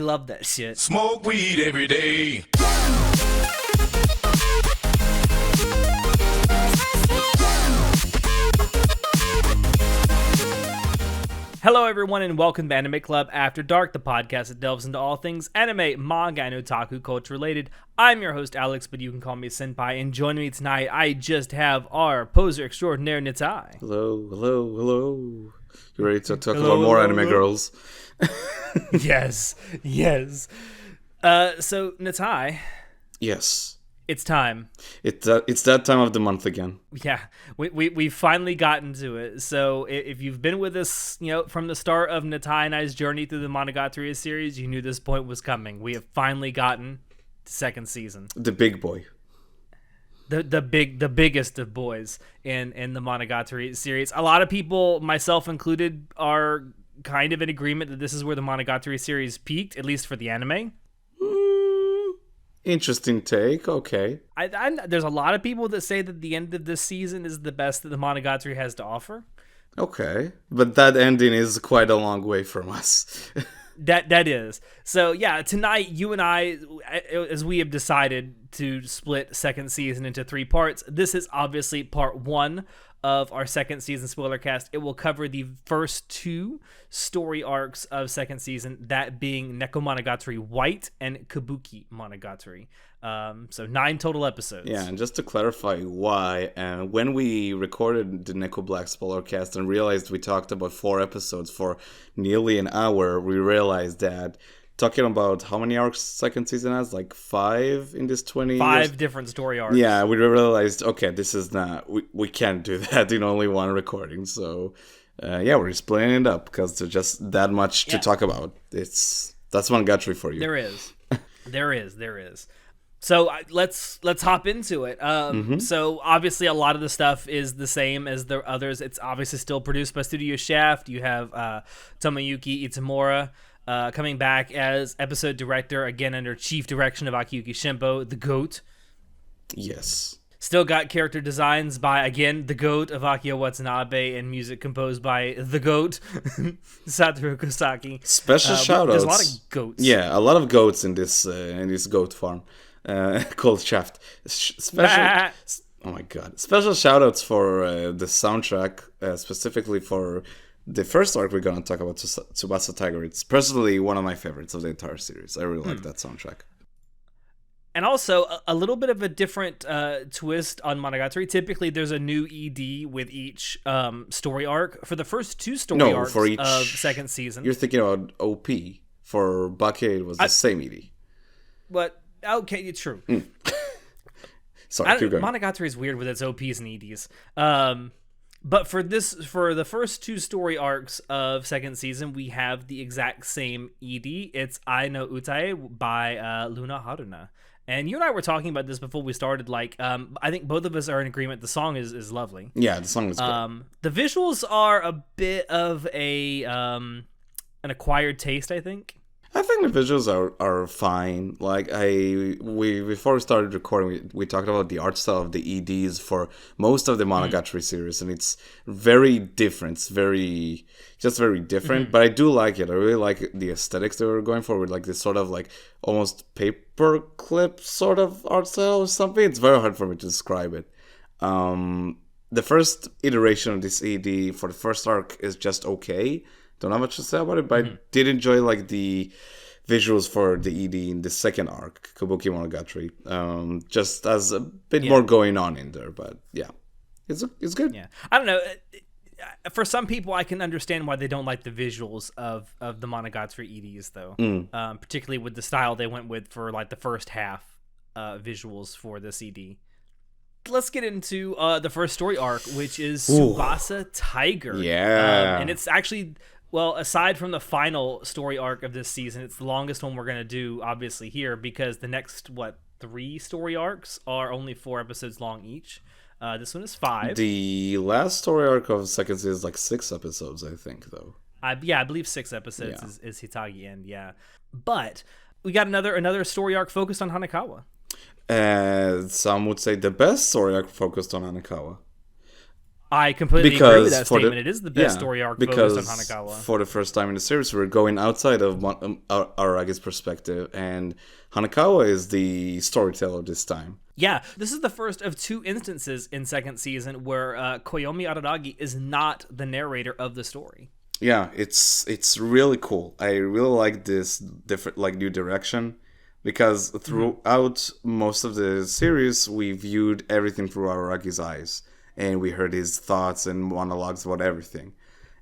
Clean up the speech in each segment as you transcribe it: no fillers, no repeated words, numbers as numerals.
love that shit. Smoke weed every day. Hello, everyone, and welcome to Anime Club After Dark, the podcast that delves into all things anime, manga, and otaku culture related. I'm your host, Alex, but you can call me Senpai, and joining me tonight, I just have our poser extraordinaire, Natai. Hello. You ready to talk about more anime girls? Yes. So, Natai. Yes. It's time. It's that time of the month again. Yeah, we've finally gotten to it. So if you've been with us, from the start of Natai and I's journey through the Monogatari series, you knew this point was coming. We have finally gotten to second season. The big boy. The biggest of boys in the Monogatari series. A lot of people, myself included, are kind of in agreement that this is where the Monogatari series peaked, at least for the anime. Interesting take. Okay. There's a lot of people that say that the end of this season is the best that the Monogatari has to offer. Okay. But that ending is quite a long way from us. That is. So, yeah, tonight, you and I, as we have decided to split second season into 3 parts, this is obviously part 1 of our second season Spoilercast. It will cover the first 2 story arcs of second season, that being Neko Monogatari White and Kabuki Monogatari. So 9 total episodes. Yeah, and just to clarify why, when we recorded the Neko Black Spoilercast and realized we talked about 4 episodes for nearly an hour, we realized that talking about how many arcs second season has, like 5 in this 20 5 years? different story arcs. Yeah, we realized, okay, this is not, we can't do that in only one recording. So, we're splitting it up because there's just that much to talk about. That's Monogatari for you. There is. So let's hop into it. So obviously a lot of the stuff is the same as the others. It's obviously still produced by Studio Shaft. You have Tomoyuki Itamura coming back as episode director, again under chief direction of Akiyuki Shimpo, the GOAT. Yes. Still got character designs by, again, the GOAT of Akio Watanabe, and music composed by the GOAT, Satoru Kosaki. Special shoutouts. There's a lot of goats. Yeah, a lot of goats in this goat farm called Shaft. Oh my god. Special shoutouts for the soundtrack, specifically for the first arc we're going to talk about, Tsubasa Tiger. It's personally one of my favorites of the entire series. I really like that soundtrack. And also, a little bit of a different twist on Monogatari. Typically, there's a new ED with each story arc. For the first 2 story arcs for each, of second season. You're thinking about OP. For Bake, it was the same ED. But, okay, it's true. Sorry, keep going. Monogatari is weird with its OPs and EDs. But for the first 2 story arcs of second season, we have the exact same ED. It's Ai no Utae by Luna Haruna. And you and I were talking about this before we started. I think both of us are in agreement. The song is lovely. Yeah, the song is good. The visuals are a bit of an acquired taste, I think. I think the visuals are fine. Before we started recording, we talked about the art style of the EDs for most of the Monogatari series, and it's very different. It's very different. But I do like it. I really like the aesthetics they were going for, with like this sort of like almost paperclip sort of art style or something. It's very hard for me to describe it. The first iteration of this ED for the first arc is just okay. Don't have much to say about it, but I did enjoy like the visuals for the ED in the second arc, Kabuki Monogatari. Just as a bit more going on in there, but yeah, it's good. Yeah, I don't know. For some people, I can understand why they don't like the visuals of the Monogatari EDs, though. Particularly with the style they went with for like the first half visuals for this ED. Let's get into the first story arc, which is Tsubasa Tiger. Yeah, and it's actually. Well, aside from the final story arc of this season, it's the longest one we're going to do, obviously, here, because the next, 3 story arcs are only 4 episodes long each. This one is 5. The last story arc of second season is like 6 episodes, I think, though. I believe 6 episodes is Hitagi End, yeah. But we got another story arc focused on Hanakawa. Some would say the best story arc focused on Hanakawa. I completely agree with that statement. It is the best story arc focused on Hanakawa. For the first time in the series, we're going outside of Aragi's perspective, and Hanakawa is the storyteller this time. Yeah, this is the first of 2 instances in second season where Koyomi Araragi is not the narrator of the story. Yeah, it's really cool. I really like this different, like, new direction, because throughout most of the series, we viewed everything through Aragi's eyes, and we heard his thoughts and monologues about everything.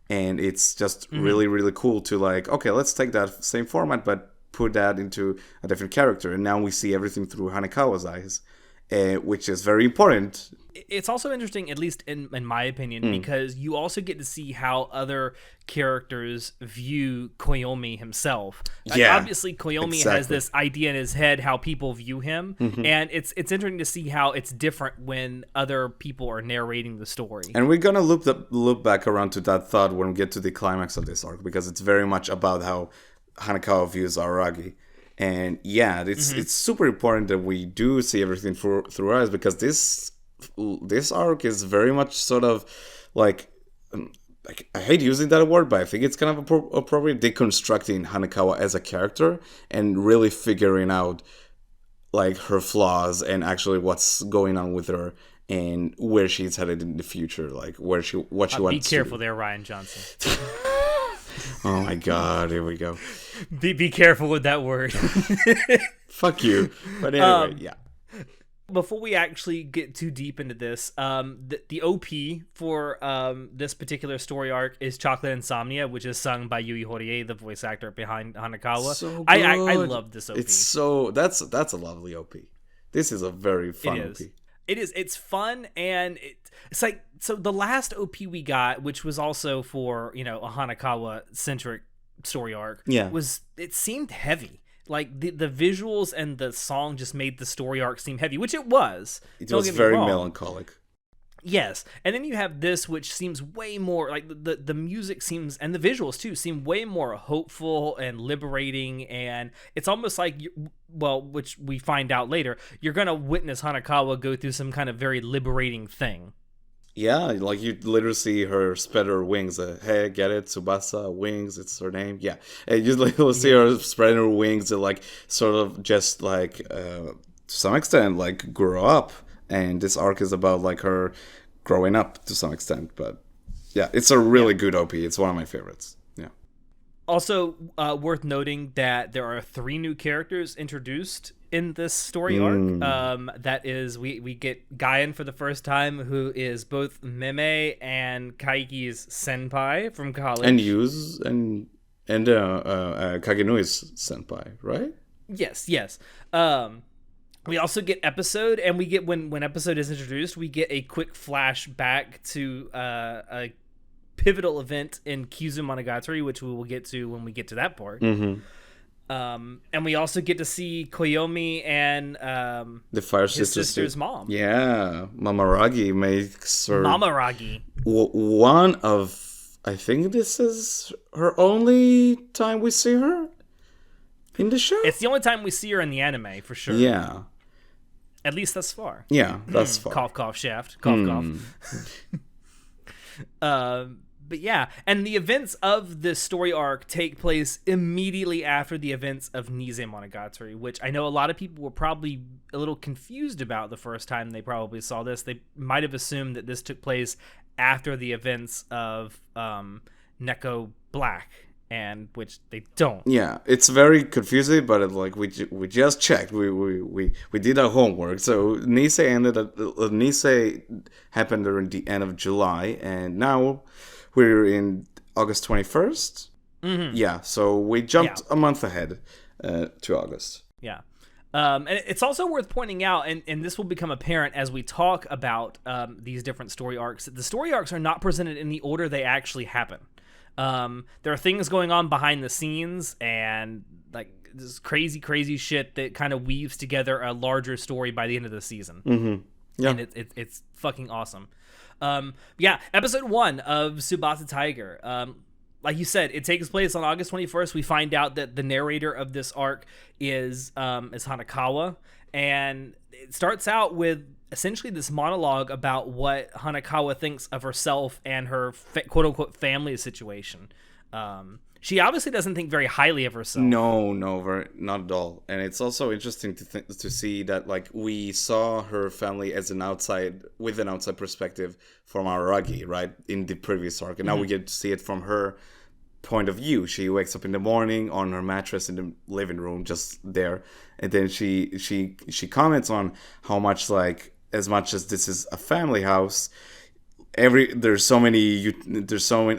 And it's just really, really cool to, like, okay, let's take that same format, but put that into a different character. And now we see everything through Hanakawa's eyes, which is very important. It's also interesting, at least in my opinion, because you also get to see how other characters view Koyomi himself. Yeah, obviously, Koyomi has this idea in his head how people view him, and it's interesting to see how it's different when other people are narrating the story. And we're gonna loop back around to that thought when we get to the climax of this arc, because it's very much about how Hanakawa views Araragi. And yeah, it's super important that we do see everything through eyes, because this arc is very much sort of like I hate using that word, but I think it's kind of appropriate, deconstructing Hanakawa as a character and really figuring out, like, her flaws and actually what's going on with her and where she's headed in the future, like what she wants to do. Be careful there, Ryan Johnson. Oh my god, here we go. Be careful with that word. Fuck you. But anyway, yeah. Before we actually get too deep into this, the OP for this particular story arc is Chocolate Insomnia, which is sung by Yui Horie, the voice actor behind Hanakawa. So I love this OP. It's so that's a lovely OP. This is a very fun OP. It is. It's fun, and it's like, so the last OP we got, which was also for, a Hanakawa centric story arc, it seemed heavy. Like the visuals and the song just made the story arc seem heavy, which it was. It was very melancholic. Yes, and then you have this, which seems way more like the music seems, and the visuals too, seem way more hopeful and liberating, and it's almost like, which we find out later, you're gonna witness Hanakawa go through some kind of very liberating thing. Yeah, like you literally see her spread her wings. Hey, get it? Tsubasa, wings, it's her name. Yeah, and you literally see her spreading her wings and, like, sort of just, like, to some extent, like, grow up. And this arc is about, like, her growing up to some extent. But yeah, it's a really good OP. It's one of my favorites. Yeah. Also, worth noting that there are 3 new characters introduced in this story arc. That is, we get Gaien for the first time, who is both Meme and Kaiki's senpai from college. And Yu's and Kagenui's senpai, right? Yes. We also get Episode, and we get, when Episode is introduced, we get a quick flashback to a pivotal event in Kizu Monogatari, which we will get to when we get to that part. And we also get to see Koyomi and the Fire his sister's mom. Yeah, Mamaragi makes her Mamaragi. One of, I think this is her only time we see her in the show. It's the only time we see her in the anime, for sure. Yeah. At least thus far. Yeah, thus far. Cough, cough, shaft. Cough, cough. But yeah, and the events of this story arc take place immediately after the events of Nise Monogatari, which I know a lot of people were probably a little confused about the first time they probably saw this. They might have assumed that this took place after the events of Neko Black, and which they don't. Yeah, it's very confusing, but we just checked. We did our homework. So Nise happened during the end of July, and now we're in August 21st. Yeah, so we jumped a month ahead to August. Yeah. And it's also worth pointing out, and this will become apparent as we talk about these different story arcs, that the story arcs are not presented in the order they actually happen. There are things going on behind the scenes, and like this crazy shit that kind of weaves together a larger story by the end of the season. Yeah. And it's fucking awesome. Episode 1 of Tsubasa Tiger. Like you said, it takes place on August 21st. We find out that the narrator of this arc is Hanakawa, and it starts out with essentially this monologue about what Hanakawa thinks of herself and her quote-unquote family situation. She obviously doesn't think very highly of herself. No, not at all. And it's also interesting to see that like we saw her family as with an outside perspective from Araragi, right, in the previous arc, and now we get to see it from her point of view. She wakes up in the morning on her mattress in the living room, just there, and then she comments on how much, like, as much as this is a family house, there's so many,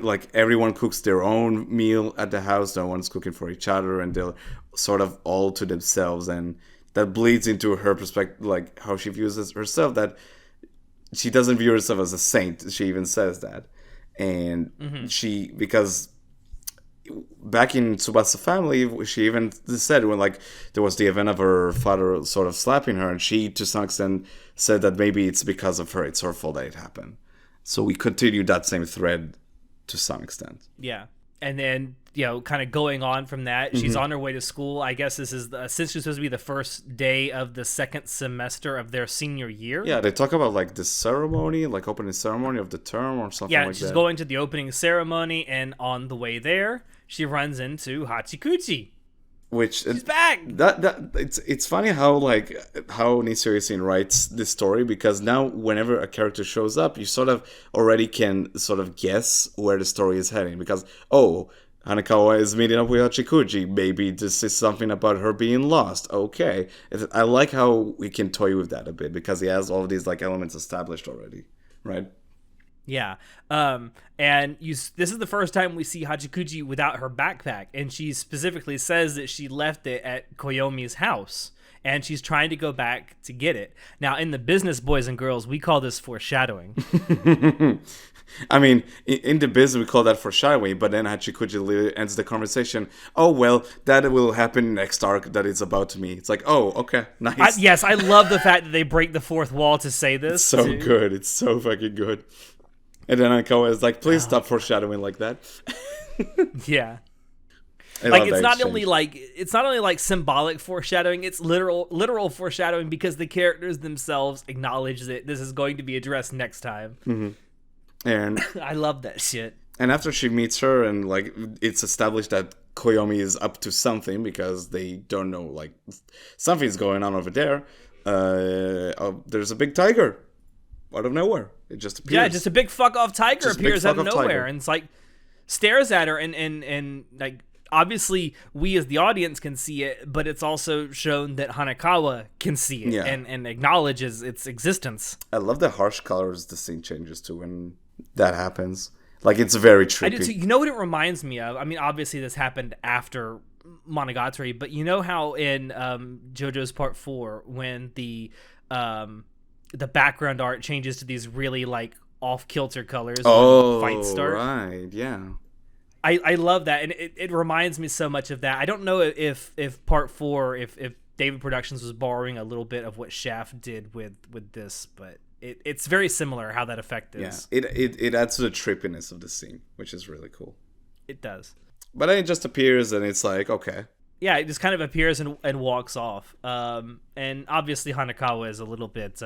like, everyone cooks their own meal at the house. No one's cooking for each other, and they're sort of all to themselves, and that bleeds into her perspective, like how she views herself, that she doesn't view herself as a saint. She even says that. And because back in Tsubasa family, she even said, when like there was the event of her father sort of slapping her, and she to some extent said that maybe it's because of her, it's her fault that it happened. So we continue that same thread to some extent. Yeah. And then, kind of going on from that, she's on her way to school. I guess this is essentially supposed to be the first day of the second semester of their senior year. Yeah, they talk about like the ceremony, like opening ceremony of the term or something like that. Yeah, she's going to the opening ceremony, and on the way there, she runs into Hachikuchi. She's back. It's funny how Nisio writes this story, because now whenever a character shows up, you sort of already can sort of guess where the story is heading, because Hanakawa is meeting up with Hachikuchi. Maybe this is something about her being lost. Okay, I like how we can toy with that a bit, because he has all of these like elements established already, right? Yeah. And this is the first time we see Hachikuchi without her backpack, and she specifically says that she left it at Koyomi's house, and she's trying to go back to get it. Now, in the business, boys and girls, we call this foreshadowing. I mean, in the business, we call that foreshadowing, but then Hachikuchi ends the conversation. Oh, well, that will happen next arc that is about to me. It's like, oh, okay, nice. Yes, I love the fact that they break the fourth wall to say this. It's so good. It's so fucking good. And then Hanakawa is like, please stop foreshadowing like that. Yeah. It's not only like symbolic foreshadowing, it's literal foreshadowing, because the characters themselves acknowledge that this is going to be addressed next time. Mm-hmm. And I love that shit. And after she meets her, and like it's established that Koyomi is up to something, because they don't know, like, something's going on over there. There's a big tiger out of nowhere. It just appears. Yeah, just a big fuck off tiger appears out of nowhere, and it's like stares at her, and like, obviously we as the audience can see it, but it's also shown that Hanakawa can see it, and acknowledges its existence. I love the harsh colors the scene changes to when that happens. Like, it's very trippy. I do too. You know what it reminds me of? I mean, obviously this happened after Monogatari, but you know how in JoJo's Part 4, when the background art changes to these really like off-kilter colors when fights start? Right, yeah. I love that, and it reminds me so much of that. I don't know if Part 4, if David Productions was borrowing a little bit of what Shaft did with this, but it's very similar how that effect is. Yeah, it adds to the trippiness of the scene, which is really cool. It does. But then it just appears, and it's like, okay. Yeah, it just kind of appears and walks off. And obviously Hanakawa is a little bit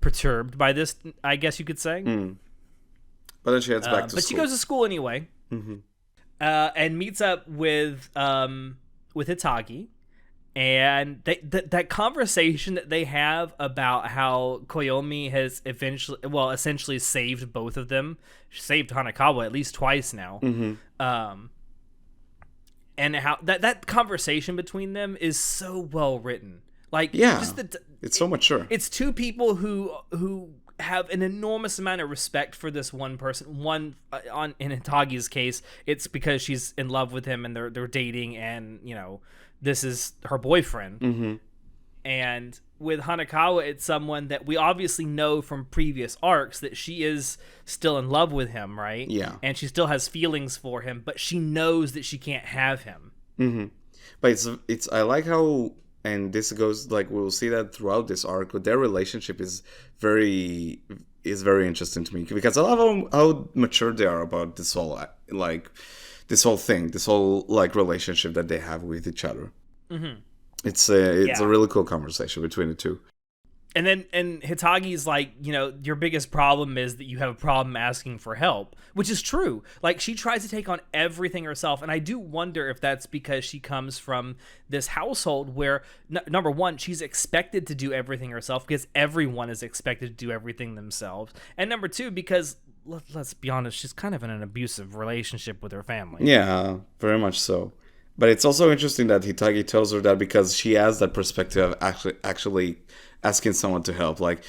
perturbed by this, I guess you could say. Mm. But then she heads back to school. But she goes to school anyway. Mm-hmm. And meets up with Hitagi. And that conversation that they have about how Koyomi has essentially saved both of them. She saved Hanakawa at least twice now. Mm-hmm. And how that conversation between them is so well written. Like, yeah, it's so mature. It's two people who have an enormous amount of respect for this one person. One, in Hitagi's case, it's because she's in love with him and they're dating, and this is her boyfriend. Mm-hmm. And with Hanakawa, it's someone that we obviously know from previous arcs that she is still in love with him, right? Yeah. And she still has feelings for him, but she knows that she can't have him. Mm-hmm. But it's I like how, and this goes, like, we'll see that throughout this arc, but their relationship is very interesting to me, because I love how mature they are about this whole thing, this whole like relationship that they have with each other. Mm-hmm. It's a really cool conversation between the two. And Hitagi's like, your biggest problem is that you have a problem asking for help, which is true. Like, she tries to take on everything herself, and I do wonder if that's because she comes from this household where, number one, she's expected to do everything herself because everyone is expected to do everything themselves, and number two, because let's be honest, she's kind of in an abusive relationship with her family. Yeah, very much so. But it's also interesting that Hitagi tells her that because she has that perspective of actually asking someone to help. Like,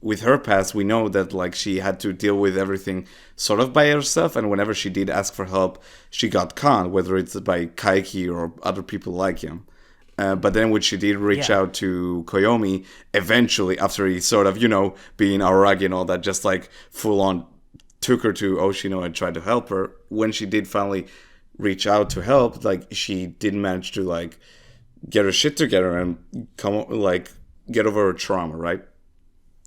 with her past, we know that like she had to deal with everything sort of by herself, and whenever she did ask for help, she got conned, whether it's by Kaiki or other people like him. But then when she did reach out to Koyomi, eventually, after he sort of, being Aragi and all that, just like full on took her to Oshino and tried to help her, when she did finally reach out to help, like, she didn't manage to like get her shit together and get over her trauma, right?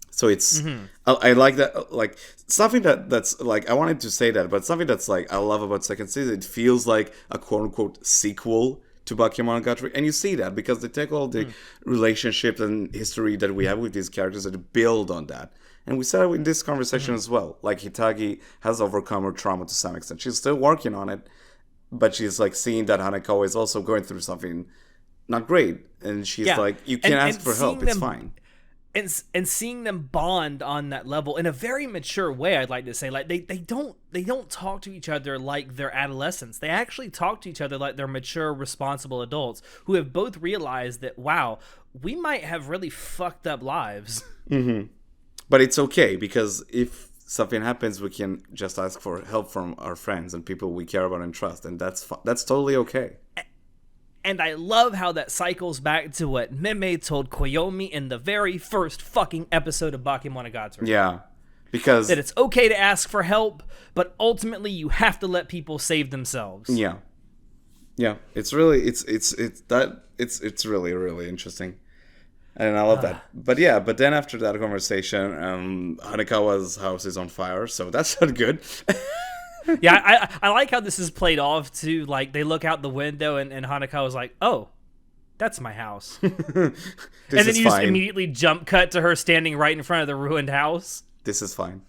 So it's I like that, like, something that's like, I wanted to say that, but something that's like I love about second season, it feels like a quote unquote sequel to Bakemonogatari, and you see that because they take all the relationships and history that we have with these characters and build on that. And we saw it in this conversation as well. Like, Hitagi has overcome her trauma to some extent. She's still working on it, but she's like seeing that Hanakawa is also going through something not great, and she's like, you can ask for help, it's fine. And seeing them bond on that level in a very mature way, I'd like to say, like, they don't talk to each other like they're adolescents. They actually talk to each other like they're mature, responsible adults who have both realized that, wow, we might have really fucked up lives. But it's okay, because if something happens, we can just ask for help from our friends and people we care about and trust, and that's totally okay. And I love how that cycles back to what Meme told Koyomi in the very first fucking episode of Bakemonogatari. Yeah, because that it's okay to ask for help, but ultimately you have to let people save themselves. Yeah, it's really it's really, really interesting. And I love that. But then after that conversation, Hanakawa's house is on fire, so that's not good. Yeah, I like how this is played off too. Like, they look out the window and Hanakawa's like, oh, that's my house. And then you just immediately jump cut to her standing right in front of the ruined house. This is fine.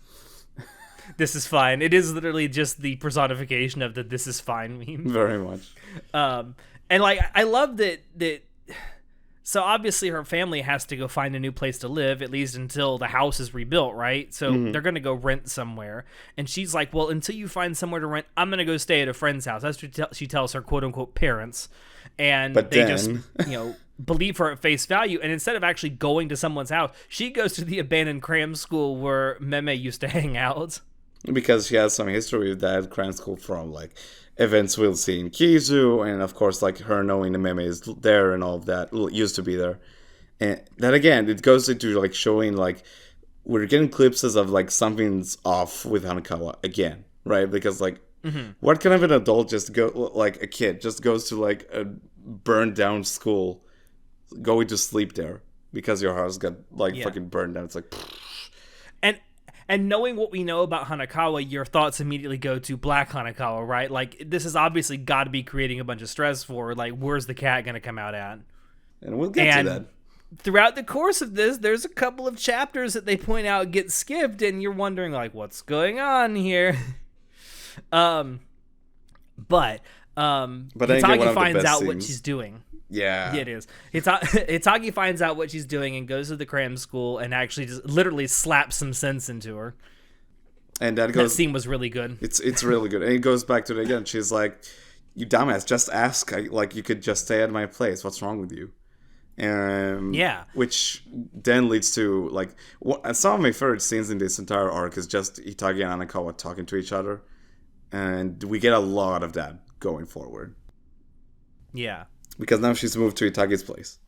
This is fine. It is literally just the personification of the "this is fine" meme. Very much. And like, I love that. So obviously her family has to go find a new place to live, at least until the house is rebuilt, right? So they're going to go rent somewhere. And she's like, well, until you find somewhere to rent, I'm going to go stay at a friend's house. That's what she tells her quote-unquote parents. And they just, believe her at face value. And instead of actually going to someone's house, she goes to the abandoned cram school where Meme used to hang out. Because she has some history with that cram school from, like, events we'll see in Kizu, and of course, like, her knowing the Meme is there and all of that, used to be there. And that, again, it goes into, like, showing, like, we're getting glimpses of, like, something's off with Hanakawa again, right? Because, like, what kind of an adult like a kid, just goes to, like, a burned down school, going to sleep there because your house got, like, fucking burned down? It's like, And knowing what we know about Hanakawa, your thoughts immediately go to Black Hanakawa, right? Like, this has obviously got to be creating a bunch of stress for her. Like, where's the cat going to come out at? And we'll get to that. Throughout the course of this, there's a couple of chapters that they point out get skipped, and you're wondering, like, what's going on here? But Hitagi finds out what she's doing. Yeah, it is. Hitagi finds out what she's doing and goes to the cram school and actually just literally slaps some sense into her. And that scene was really good. It's really good. And it goes back to it again. She's like, you dumbass, just ask. Like, you could just stay at my place. What's wrong with you? Which then leads to, like, some of my favorite scenes in this entire arc is just Hitagi and Hanakawa talking to each other. And we get a lot of that going forward. Yeah. Because now she's moved to Hitagi's place.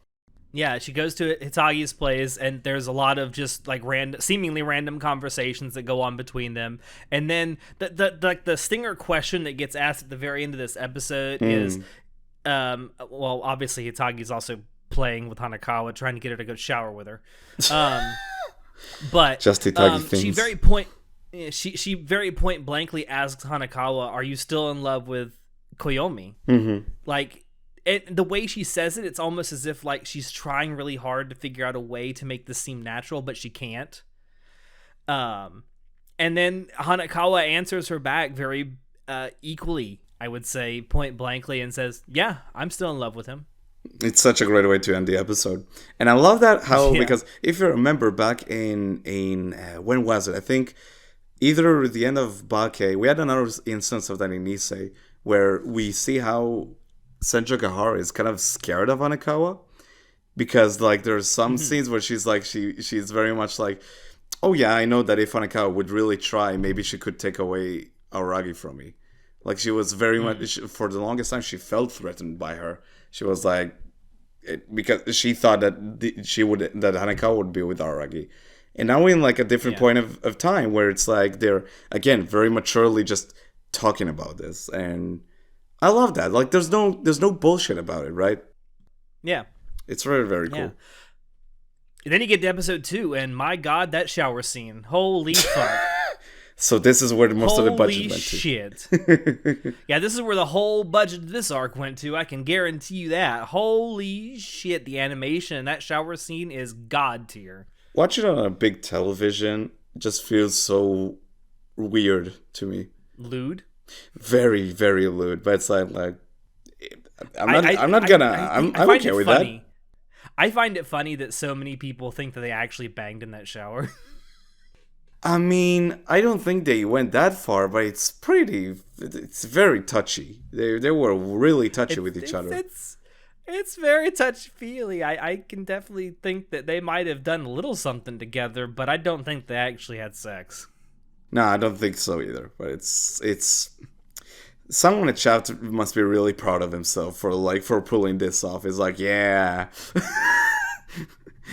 Yeah, she goes to Hitagi's place, and there's a lot of just, like, seemingly random conversations that go on between them. And then the stinger question that gets asked at the very end of this episode is, well, obviously Hitagi's also playing with Hanakawa, trying to get her to go shower with her. But just Hitagi things. She very point blankly asks Hanakawa, "Are you still in love with Koyomi?" Like. the way she says it, it's almost as if like she's trying really hard to figure out a way to make this seem natural, but she can't. And then Hanakawa answers her back very equally, I would say, point blankly, and says, "Yeah, I'm still in love with him." It's such a great way to end the episode, and I love that because if you remember back in when was it? I think either the end of Bake, we had another instance of that in Issei, where we see how Senju Gahara is kind of scared of Hanakawa, because like there's some scenes where she's like she's very much like, oh yeah, I know that if Hanakawa would really try, maybe she could take away Aoragi from me. Like she was very much, for the longest time, she felt threatened by her. She was like, because she thought that that Hanakawa would be with Aoragi. And now we're in like a different point of time where it's like they're, again, very maturely just talking about this. And I love that. Like there's no bullshit about it, right? Yeah. It's very, very cool. And then you get to episode 2, and my God, that shower scene. Holy fuck. So this is where most of the budget Holy went to. Shit. Yeah, this is where the whole budget of this arc went to. I can guarantee you that. Holy shit, the animation in that shower scene is god tier. Watching it on a big television just feels so weird to me. Lewd? Very, very lewd. But it's like I'm okay with that. I find it funny that so many people think that they actually banged in that shower. I mean, I don't think they went that far, but it's very touchy. They were really touchy with each other. It's very touchy-feely. I can definitely think that they might have done a little something together, but I don't think they actually had sex. No, I don't think so either. But it's someone at chat must be really proud of himself for pulling this off. It's like, yeah,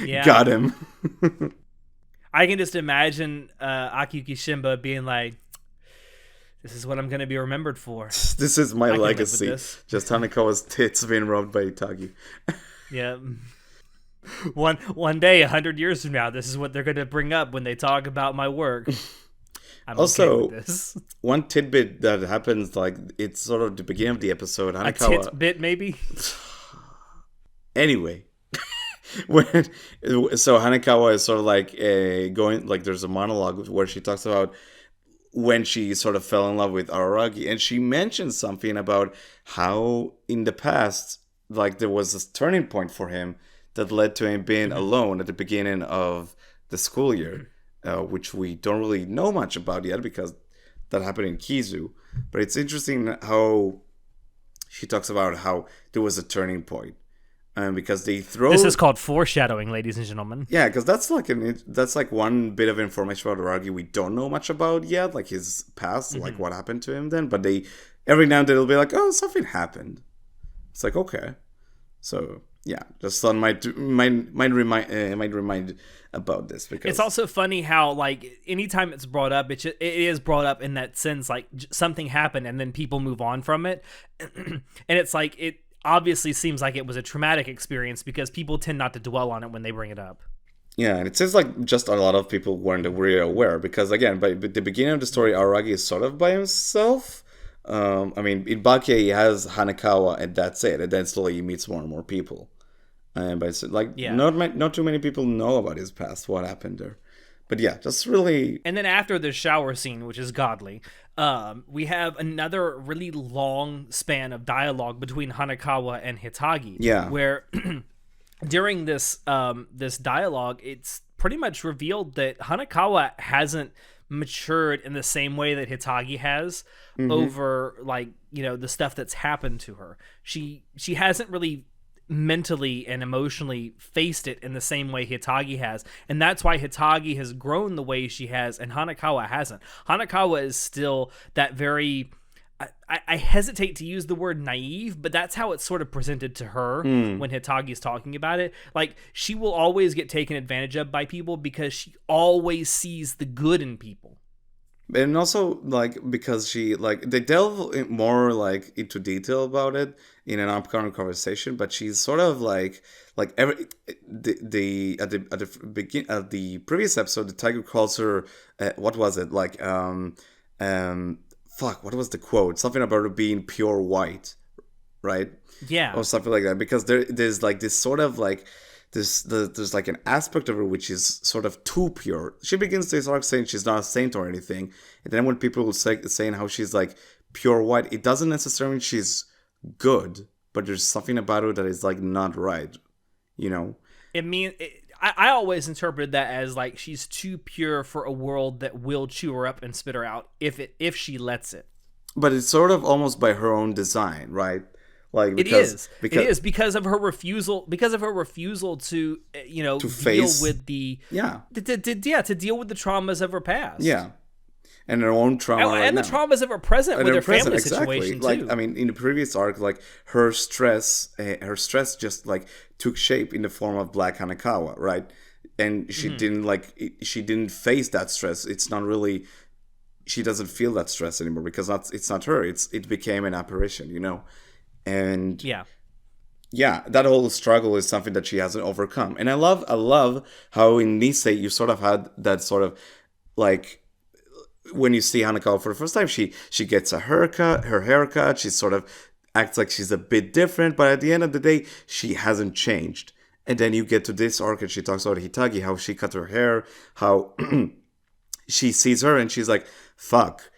got him. I can just imagine Akiyuki Shimba being like, "This is what I'm going to be remembered for. This is my legacy." Just Hanakawa's tits being rubbed by Itagi. Yeah. One day, 100 years from now, this is what they're going to bring up when they talk about my work. I'm also, okay with this. One tidbit that happens, like, it's sort of the beginning of the episode. Hanakawa... A tidbit, maybe? Anyway. So Hanakawa is sort of like going, like, there's a monologue where she talks about when she sort of fell in love with Aoragi, and she mentions something about how in the past, like, there was this turning point for him that led to him being alone at the beginning of the school year, which we don't really know much about yet because that happened in Kizu. But it's interesting how she talks about how there was a turning point. Because they throw... This is called foreshadowing, ladies and gentlemen. Yeah, because that's like one bit of information about Aragi we don't know much about yet, like his past, like what happened to him then. But they every now and then they'll be like, "Oh, something happened." It's like, okay, so yeah, just thought might remind about this because it's also funny how like anytime it's brought up, it is brought up in that sense, like something happened and then people move on from it, and it's like it obviously seems like it was a traumatic experience because people tend not to dwell on it when they bring it up. Yeah, and it seems like just a lot of people weren't really aware because, again, by the beginning of the story, Aoragi is sort of by himself. I mean, in Bake, he has Hanakawa, and that's it. And then slowly he meets more and more people. But it's like, not too many people know about his past, what happened there. But yeah, just really... And then after the shower scene, which is godly, we have another really long span of dialogue between Hanakawa and Hitagi. Yeah. Where during this this dialogue, it's pretty much revealed that Hanakawa hasn't matured in the same way that Hitagi has over, like, you know, the stuff that's happened to her. She hasn't really mentally and emotionally faced it in the same way Hitagi has, and that's why Hitagi has grown the way she has and Hanakawa hasn't. Hanakawa is still that very I hesitate to use the word naive, but that's how it's sort of presented to her when Hitagi's talking about it. Like, she will always get taken advantage of by people because she always sees the good in people. And also, like, because she, like, they delve more, like, into detail about it in an upcoming conversation, but she's sort of like every at the previous episode, the tiger calls her what was it, like, fuck, what was the quote? Something about her being pure white, right? Yeah. Or something like that, because there's like this sort of like there's like an aspect of her which is sort of too pure. She begins this arc saying she's not a saint or anything, and then when people will saying how she's like pure white, it doesn't necessarily mean she's good, but there's something about her that is like not right, you know. I always interpreted that as like she's too pure for a world that will chew her up and spit her out if she lets it. But it's sort of almost by her own design, right? Like because it is because of her refusal to to deal face with the to deal with the traumas of her past. Yeah. And her own trauma and the now. traumas of her present And with her her family present, exactly. situation too. Like, I mean, in the previous arc, like her stress just like took shape in the form of Black Hanakawa, right? And she she didn't face that stress. It's not really, she doesn't feel that stress anymore because it's not her. It became an apparition, you know? And yeah, that whole struggle is something that she hasn't overcome. And I love how in Nisei you sort of had that sort of like, when you see Hanakawa for the first time, she gets her haircut, she sort of acts like she's a bit different, but at the end of the day, she hasn't changed. And then you get to this arc and she talks about Hitagi, how she cut her hair, how she sees her and she's like, fuck.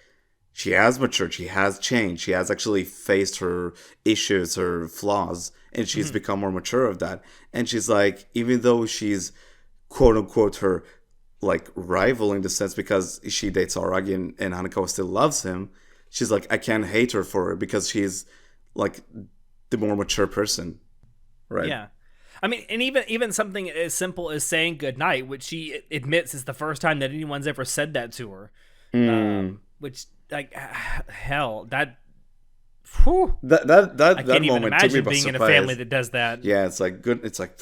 She has matured, she has changed, she has actually faced her issues, her flaws, and she's become more mature of that. And she's like, even though she's quote unquote her like rival in the sense because she dates Aragi and Hanakawa still loves him, she's like, I can't hate her for it because she's like the more mature person, right? Yeah. I mean, and even something as simple as saying goodnight, which she admits is the first time that anyone's ever said that to her. Which, like, hell, that... Whew, that I can't even moment took me imagine by being surprise. in a family that does that. Yeah, it's like good. It's like,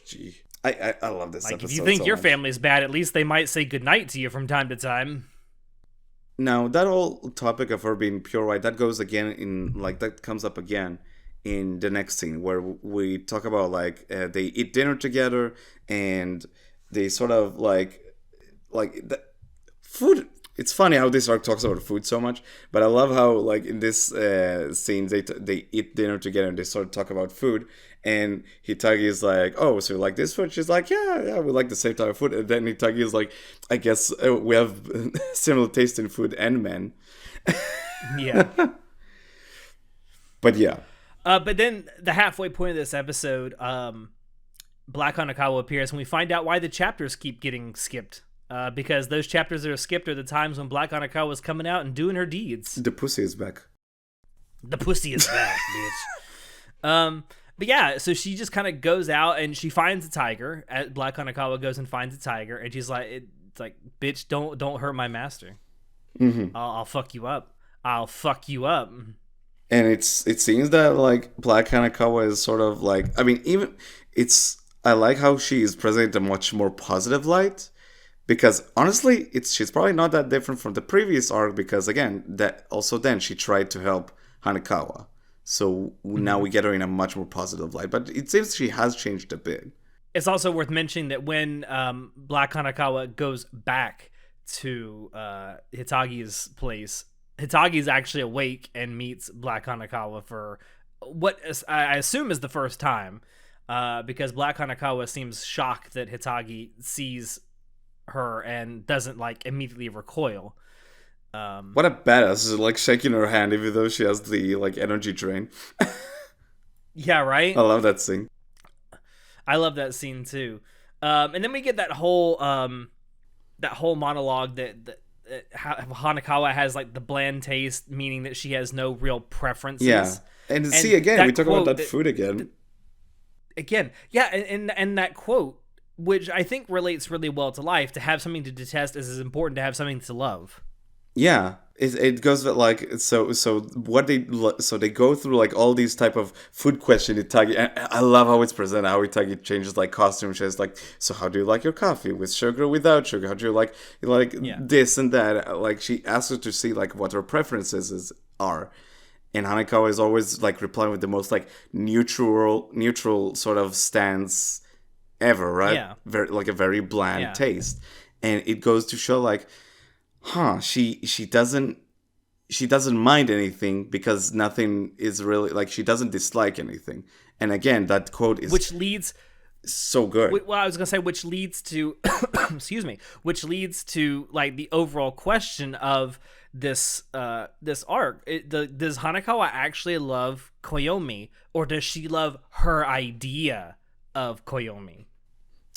gee. I love this like, episode. if you think so your much. family's bad, at least they might say goodnight to you from time to time. Now, that whole topic of her being pure white, that goes again in, like, that comes up again in the next scene where we talk about, like, they eat dinner together and they sort of, like the food. It's funny how this arc talks about food so much, but I love how, like, in this scene, they eat dinner together and they sort of talk about food. And Hitagi is like, oh, so you like this food? She's like, yeah, we like the same type of food. And then Hitagi is like, I guess we have similar taste in food and men. Yeah. But yeah. But then the halfway point of this episode, Black Hanakawa appears and we find out why the chapters keep getting skipped. Because those chapters that are skipped are the times when Black Hanakawa was coming out and doing her deeds. The pussy is back. The pussy is back, bitch. But yeah, so she just kind of goes out and she finds a tiger. Black Hanakawa goes and finds a tiger, and she's like, "It's like, bitch, don't hurt my master. I'll fuck you up. I'll fuck you up." And it seems that like Black Hanakawa is sort of like, I mean, I like how she is presented in a much more positive light. Because honestly, she's probably not that different from the previous arc because again, then she tried to help Hanakawa. So now we get her in a much more positive light. But it seems she has changed a bit. It's also worth mentioning that when Black Hanakawa goes back to Hitagi's place, Hitagi's actually awake and meets Black Hanakawa for what I assume is the first time. Because Black Hanakawa seems shocked that Hitagi sees her and doesn't like immediately recoil. What a badass! She's like shaking her hand even though she has the like energy drain. Yeah, right. I love that scene. I love that scene too. And then we get that whole monologue that Hanakawa has like the bland taste, meaning that she has no real preferences. Yeah, and see again, we talk about that food again. Yeah, and that quote, which I think relates really well to life. To have something to detest is as important to have something to love. Yeah, it goes with like so they go through like all these type of food questions. Itagi, and I love how it's presented. How Itagi changes like costume. She's like, so how do you like your coffee, with sugar or without sugar? How do you like this and that? Like she asks her to see like what her preferences are. And Hanakawa is always like replying with the most like neutral sort of stance ever, right? Yeah. Like a very bland taste. And it goes to show like, she doesn't she doesn't mind anything because nothing is really like she doesn't dislike anything. And again, that quote is which leads so good. well, I was gonna say, which leads to, excuse me, which leads to like the overall question of this this arc. Does Hanakawa actually love Koyomi, or does she love her idea of Koyomi?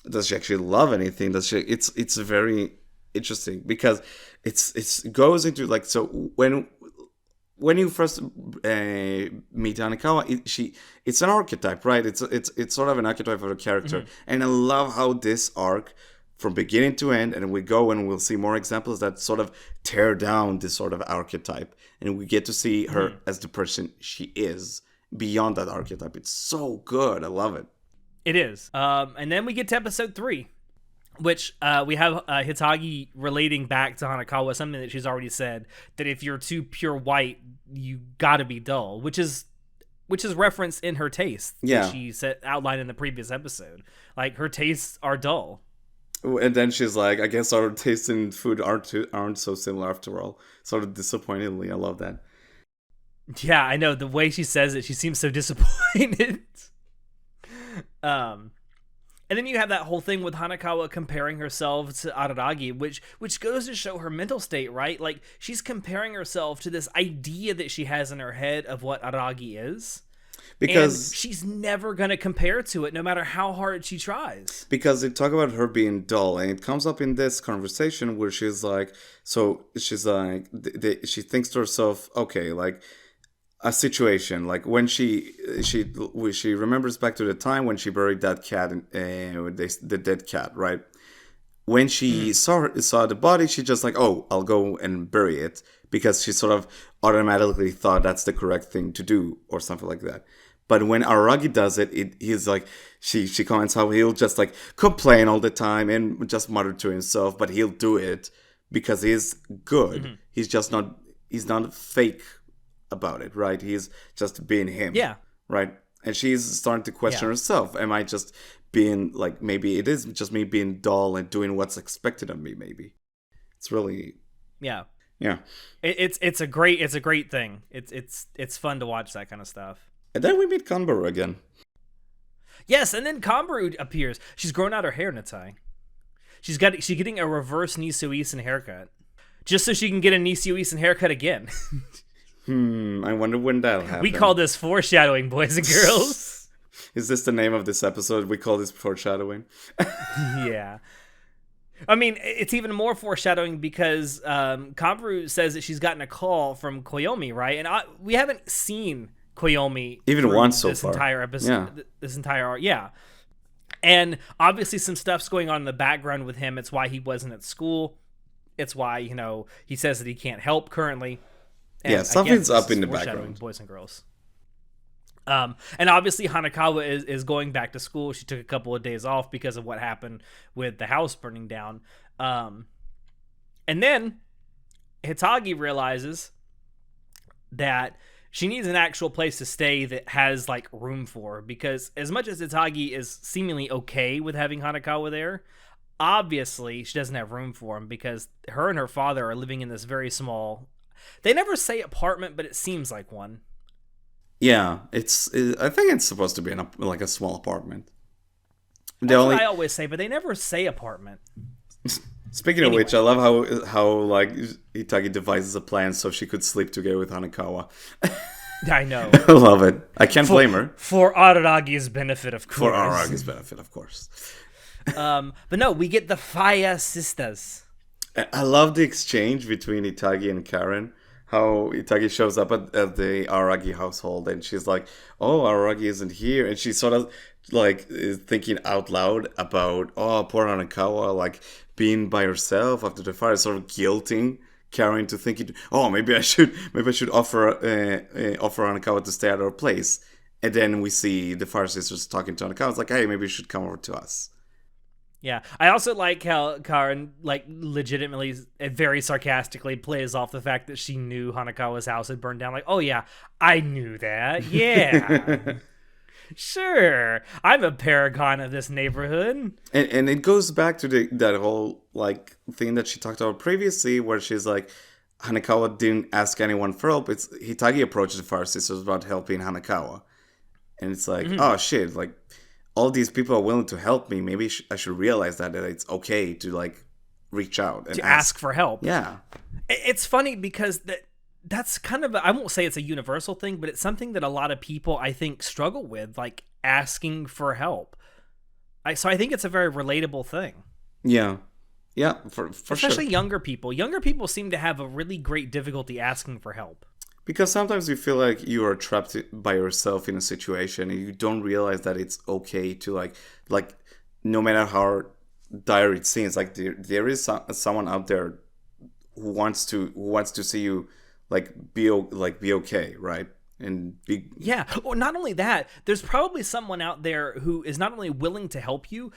Does she actually love anything? Does she? It's very interesting because it goes into like, so when you first meet Hanakawa, it's an archetype, right? It's sort of an archetype of a character, and I love how this arc, from beginning to end, and we go and we'll see more examples that sort of tear down this sort of archetype, and we get to see her as the person she is beyond that archetype. It's so good. I love it. It is. And then we get to episode 3, which we have Hitagi relating back to Hanakawa something that she's already said, that if you're too pure white, you gotta be dull, which is referenced in her tastes. Yeah, she said, outlined in the previous episode, like her tastes are dull. And then she's like, I guess our tastes in food aren't so similar after all. Sort of disappointingly. I love that. Yeah, I know. The way she says it, she seems so disappointed. And then you have that whole thing with Hanakawa comparing herself to Araragi, which goes to show her mental state, right? Like, she's comparing herself to this idea that she has in her head of what Araragi is. Because she's never going to compare to it, no matter how hard she tries. Because they talk about her being dull, and it comes up in this conversation where she's like, she thinks to herself, okay, like, a situation like when she remembers back to the time when she buried that cat, the dead cat, right? When she saw the body, she just like, oh, I'll go and bury it, because she sort of automatically thought that's the correct thing to do or something like that. But when Araragi does it, he's like, she comments how he'll just like complain all the time and just mutter to himself, but he'll do it because he's good. He's not fake about it, right? He's just being him. Yeah. Right? And she's starting to question herself. Am I just being like, maybe it is just me being dull and doing what's expected of me, maybe. It's really Yeah. It's a great thing. It's fun to watch that kind of stuff. And then we meet Kanbaru again. Yes, and then Kanbaru appears. She's grown out her hair, Natai. She's getting a reverse Nisui Isin haircut, just so she can get a Nisui Isin haircut again. I wonder when that'll happen. We call this foreshadowing, boys and girls. Is this the name of this episode? We call this foreshadowing. Yeah. I mean, it's even more foreshadowing because Kanbaru says that she's gotten a call from Koyomi, right? And we haven't seen Koyomi even once so this far. Entire episode, yeah. This entire arc, yeah. And obviously some stuff's going on in the background with him. It's why he wasn't at school. It's why, he says that he can't help currently. And yeah, something's again, up in the background. Boys and girls. And obviously Hanakawa is going back to school. She took a couple of days off because of what happened with the house burning down. And then Hitagi realizes that she needs an actual place to stay that has like room for her, because as much as Hitagi is seemingly okay with having Hanakawa there, obviously she doesn't have room for him, because her and her father are living in this very small, they never say apartment, but it seems like one. Yeah, I think it's supposed to be like a small apartment. That's what I always say, but they never say apartment. Speaking of which, I love how like Itagi devises a plan so she could sleep together with Hanakawa. I know. I love it. I can't blame her. For Araragi's benefit, of course. For Araragi's benefit, of course. But no, we get the Fire Sisters. I love the exchange between Itagi and Karen. How Itagi shows up at the Araragi household, and she's like, oh, Araragi isn't here. And she's sort of like is thinking out loud about, oh, poor Hanakawa, like being by herself after the fire, sort of guilting Karen to thinking, oh, maybe I should offer Hanakawa to stay at our place. And then we see the Fire Sisters talking to Hanakawa. It's like, hey, maybe you should come over to us. Yeah, I also like how Karen, like, legitimately, very sarcastically plays off the fact that she knew Hanakawa's house had burned down. Like, oh yeah, I knew that. Yeah, sure, I'm a paragon of this neighborhood. And it goes back to that whole like thing that she talked about previously, where she's like, Hanakawa didn't ask anyone for help. It's Hitagi approached the Fire Sisters about helping Hanakawa. And it's like, oh shit, like, all these people are willing to help me. Maybe I should realize that it's okay to, like, reach out and to ask for help. Yeah. It's funny because that's kind of, I won't say it's a universal thing, but it's something that a lot of people, I think, struggle with, like, asking for help. So I think it's a very relatable thing. Yeah. Yeah, for Especially sure. younger people. Younger people seem to have a really great difficulty asking for help. Because sometimes you feel like you are trapped by yourself in a situation and you don't realize that it's okay to, like no matter how dire it seems, like there is someone out there who wants to see you be okay, right? And be Yeah. Or not only that, there's probably someone out there who is not only willing to help you,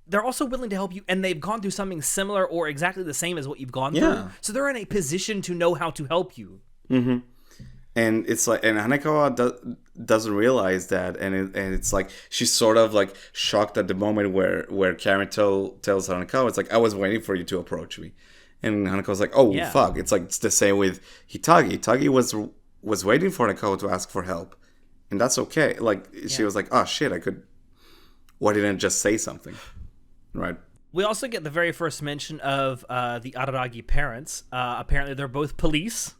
they're also willing to help you, and they've gone through something similar or exactly the same as what you've gone through. So they're in a position to know how to help you. Mm-hmm. And it's like, and Hanakawa doesn't realize that, and it's like she's sort of like shocked at the moment where Karen tells Hanakawa, it's like, I was waiting for you to approach me, and Hanakawa's like, oh fuck, it's like it's the same with Hitagi. Hitagi was waiting for Hanakawa to ask for help, and that's okay. Like she was like, oh shit, why didn't I just say something, right? We also get the very first mention of the Araragi parents. Apparently, they're both police.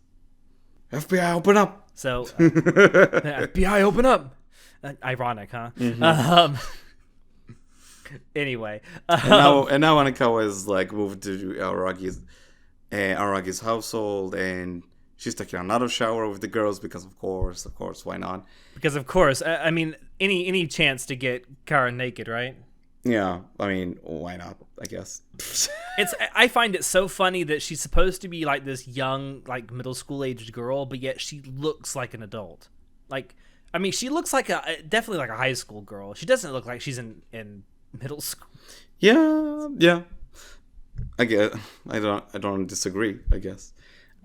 FBI, open up! So, FBI, open up! Ironic, huh? Mm-hmm. Anyway. And now Hanakawa is like moved to Aragi's household, and she's taking another shower with the girls because of course, why not? Because of course, I mean, any chance to get Kara naked, right? Yeah, I mean, why not? I guess. I find it so funny that she's supposed to be like this young, like middle school aged girl, but yet she looks like an adult. Like, I mean, she looks like definitely like a high school girl. She doesn't look like she's in middle school. Yeah. I guess I don't disagree. I guess.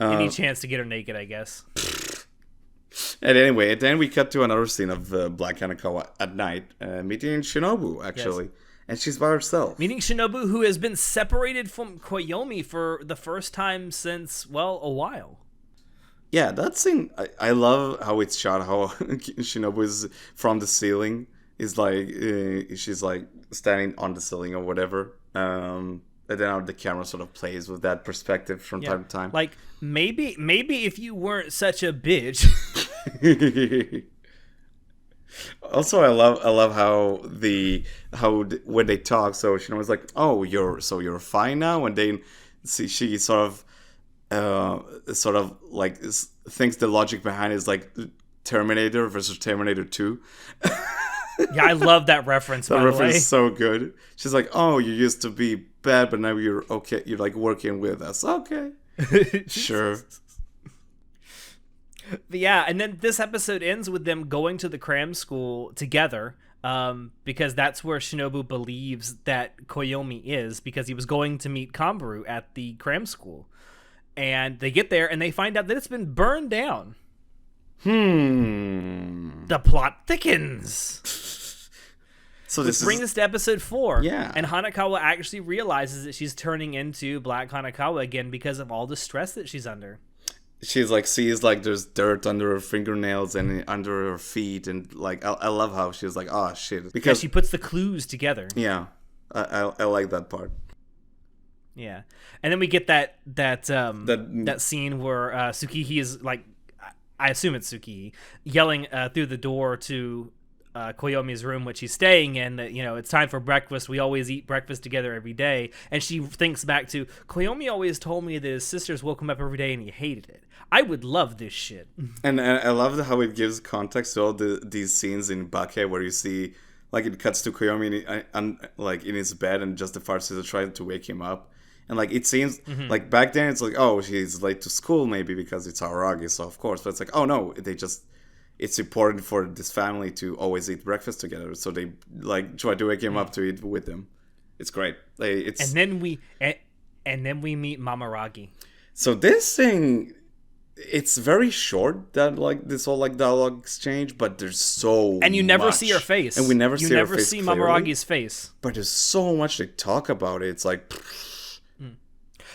Any chance to get her naked, I guess. And anyway, then we cut to another scene of Black Hanakawa at night, meeting Shinobu actually. Yes. And she's by herself. Meeting Shinobu, who has been separated from Koyomi for the first time since, well, a while. Yeah, that scene, I love how it's shot, how Shinobu is from the ceiling. Is like, she's like standing on the ceiling or whatever. And then how the camera sort of plays with that perspective from time to time. Like, maybe if you weren't such a bitch. Also, I love how when they talk, so she was like, "Oh, you're fine now," and then she sort of like thinks the logic behind it is like Terminator versus Terminator 2. Yeah, I love that reference. That reference is so good. She's like, "Oh, you used to be bad, but now you're okay. You're like working with us. Okay, sure." But yeah, and then this episode ends with them going to the cram school together, because that's where Shinobu believes that Koyomi is, because he was going to meet Kambaru at the cram school. And they get there and they find out that it's been burned down. The plot thickens. So this brings us to episode 4. Yeah. And Hanakawa actually realizes that she's turning into Black Hanakawa again because of all the stress that she's under. She's like, sees like there's dirt under her fingernails and under her feet, and like I love how she's like, oh shit, because she puts the clues together. Yeah, I like that part. Yeah, and then we get that scene where Tsukihi is like, I assume it's Tsukihi, yelling through the door to Koyomi's room, which he's staying in, that, you know, it's time for breakfast. We always eat breakfast together every day. And she thinks back to, Koyomi always told me that his sisters woke him up every day and he hated it. I would love this shit. And I love how it gives context to all these scenes in Bake where you see, like, it cuts to Koyomi in his bed and just the Fire Sister trying to wake him up. And like it seems like back then it's like, oh, she's late to school maybe because it's Araragi, so of course. But it's like, oh no, it's important for this family to always eat breakfast together, so they like try to wake him up to eat with them. It's great. And then we meet Mamaragi. So this thing, it's very short, that like this whole like dialogue exchange, but there's so and you never much. See her face, and we never see her face Mamaragi's face. But there's so much to talk about it. It's like.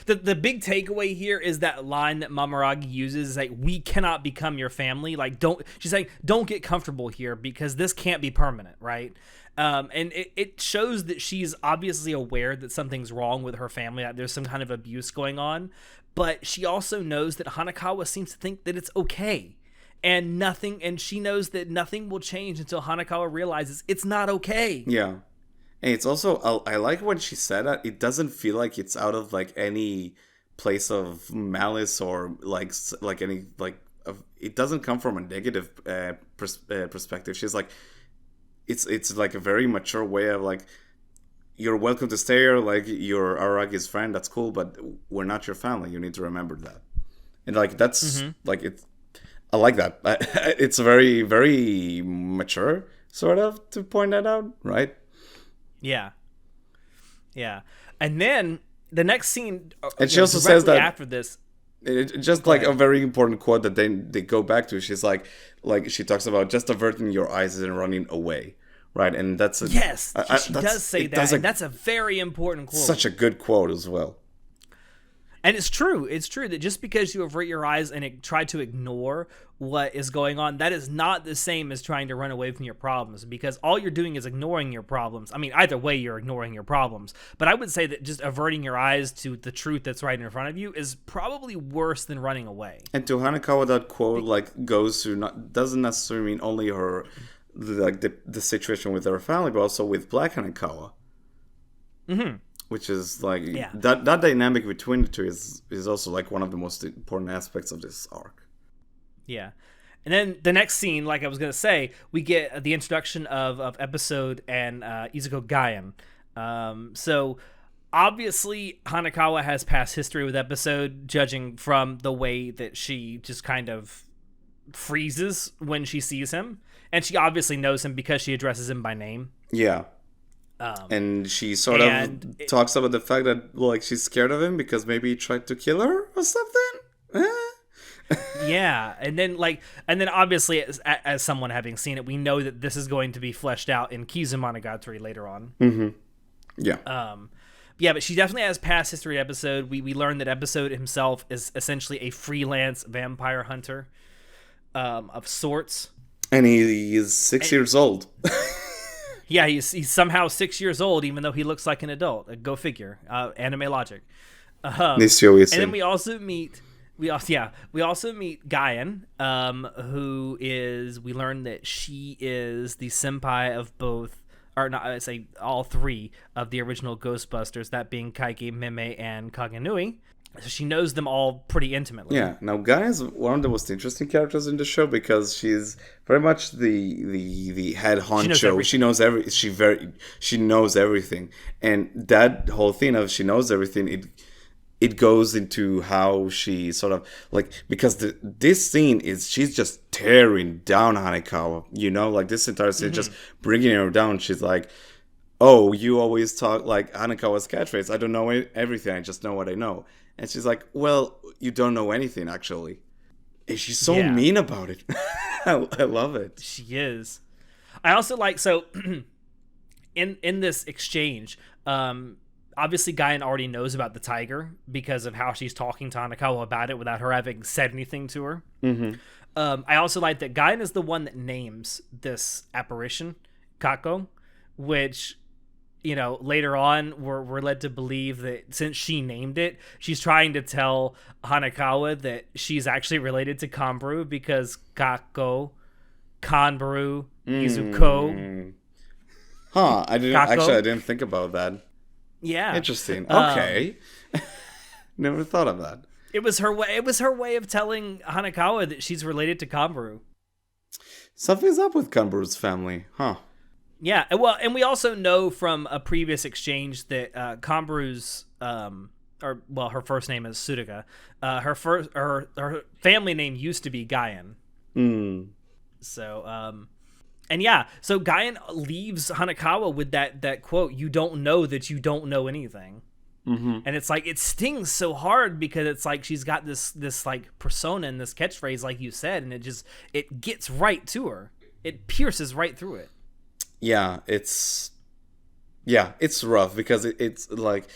The big takeaway here is that line that Mamaragi uses is like, we cannot become your family. Like, she's saying, don't get comfortable here because this can't be permanent, right? And it shows that she's obviously aware that something's wrong with her family, that there's some kind of abuse going on, but she also knows that Hanakawa seems to think that it's okay. And she knows that nothing will change until Hanakawa realizes it's not okay. Yeah. And it's also, I like when she said that, it doesn't feel like it's out of like any place of malice or like any, like, it doesn't come from a negative perspective. She's like, it's like a very mature way of like, you're welcome to stay here, like, you're Aragi's friend, that's cool, but we're not your family, you need to remember that. And like, that's, like, it's, I like that. It's very, very mature, sort of, to point that out, right? Yeah. Yeah. And then the next scene, and she also says that after this, just like a very important quote that they go back to. She's like she talks about just averting your eyes and running away, right? And that's she does say that. And that's a very important quote. Such a good quote as well. And it's true. It's true that just because you avert your eyes and try to ignore what is going on, that is not the same as trying to run away from your problems, because all you're doing is ignoring your problems. I mean, either way, you're ignoring your problems. But I would say that just averting your eyes to the truth that's right in front of you is probably worse than running away. And to Hanakawa, that quote like goes to doesn't necessarily mean only her, like the situation with her family, but also with Black Hanakawa. Mm-hmm. Which is like that dynamic between the two is also like one of the most important aspects of this arc. Yeah. And then the next scene, like I was going to say, we get the introduction of Episode and Izuku Gaien. So obviously Hanakawa has past history with Episode, judging from the way that she just kind of freezes when she sees him. And she obviously knows him because she addresses him by name. Yeah. And she sort of talks about the fact that like she's scared of him because maybe he tried to kill her or something. Yeah, and then obviously as someone having seen it, we know that this is going to be fleshed out in Kizu Monogatari later on. Mm-hmm. Yeah. Yeah, but she definitely has past history Episode. We learned that Episode himself is essentially a freelance vampire hunter of sorts. And he is 6 years old. Yeah, he's somehow 6 years old, even though he looks like an adult. Go figure. Anime logic. And then we also meet Gaien, who is. We learn that she is the senpai of both, or not, I say all three of the original Ghostbusters. That being Kaiki, Meme, and Kagenui. So she knows them all pretty intimately. Yeah. Now, Gaia is one of the most interesting characters in the show because she's very much the head honcho. She knows everything, and that whole thing of she knows everything. It goes into how she sort of like, because this scene is she's just tearing down Hanakawa. You know, like this entire scene just bringing her down. She's like, "Oh, you always talk like Hanakawa's catchphrase. I don't know everything. I just know what I know." And she's like, "Well, you don't know anything, actually." And she's so mean about it. I love it. She is. I also like, so in this exchange, obviously Gaien already knows about the tiger because of how she's talking to Hanakawa about it without her having said anything to her. Mm-hmm. I also like that Gaien is the one that names this apparition, Kako, which, you know, later on we're led to believe that since she named it, she's trying to tell Hanakawa that she's actually related to Kanbaru because Kako, Kanbaru, Izuko. Huh, I didn't think about that. Yeah. Interesting. Okay. Never thought of that. It was her way of telling Hanakawa that she's related to Kanbaru. Something's up with Kanbaru's family, huh? Yeah, well, and we also know from a previous exchange that Kanbaru's, her first name is Suruga. Her family name used to be Gaien. So, so Gaien leaves Hanakawa with that quote, "You don't know that you don't know anything." Mm-hmm. And it's like, it stings so hard because it's like she's got this like persona and this catchphrase, like you said, and it gets right to her. It pierces right through it. Yeah, it's rough because it's like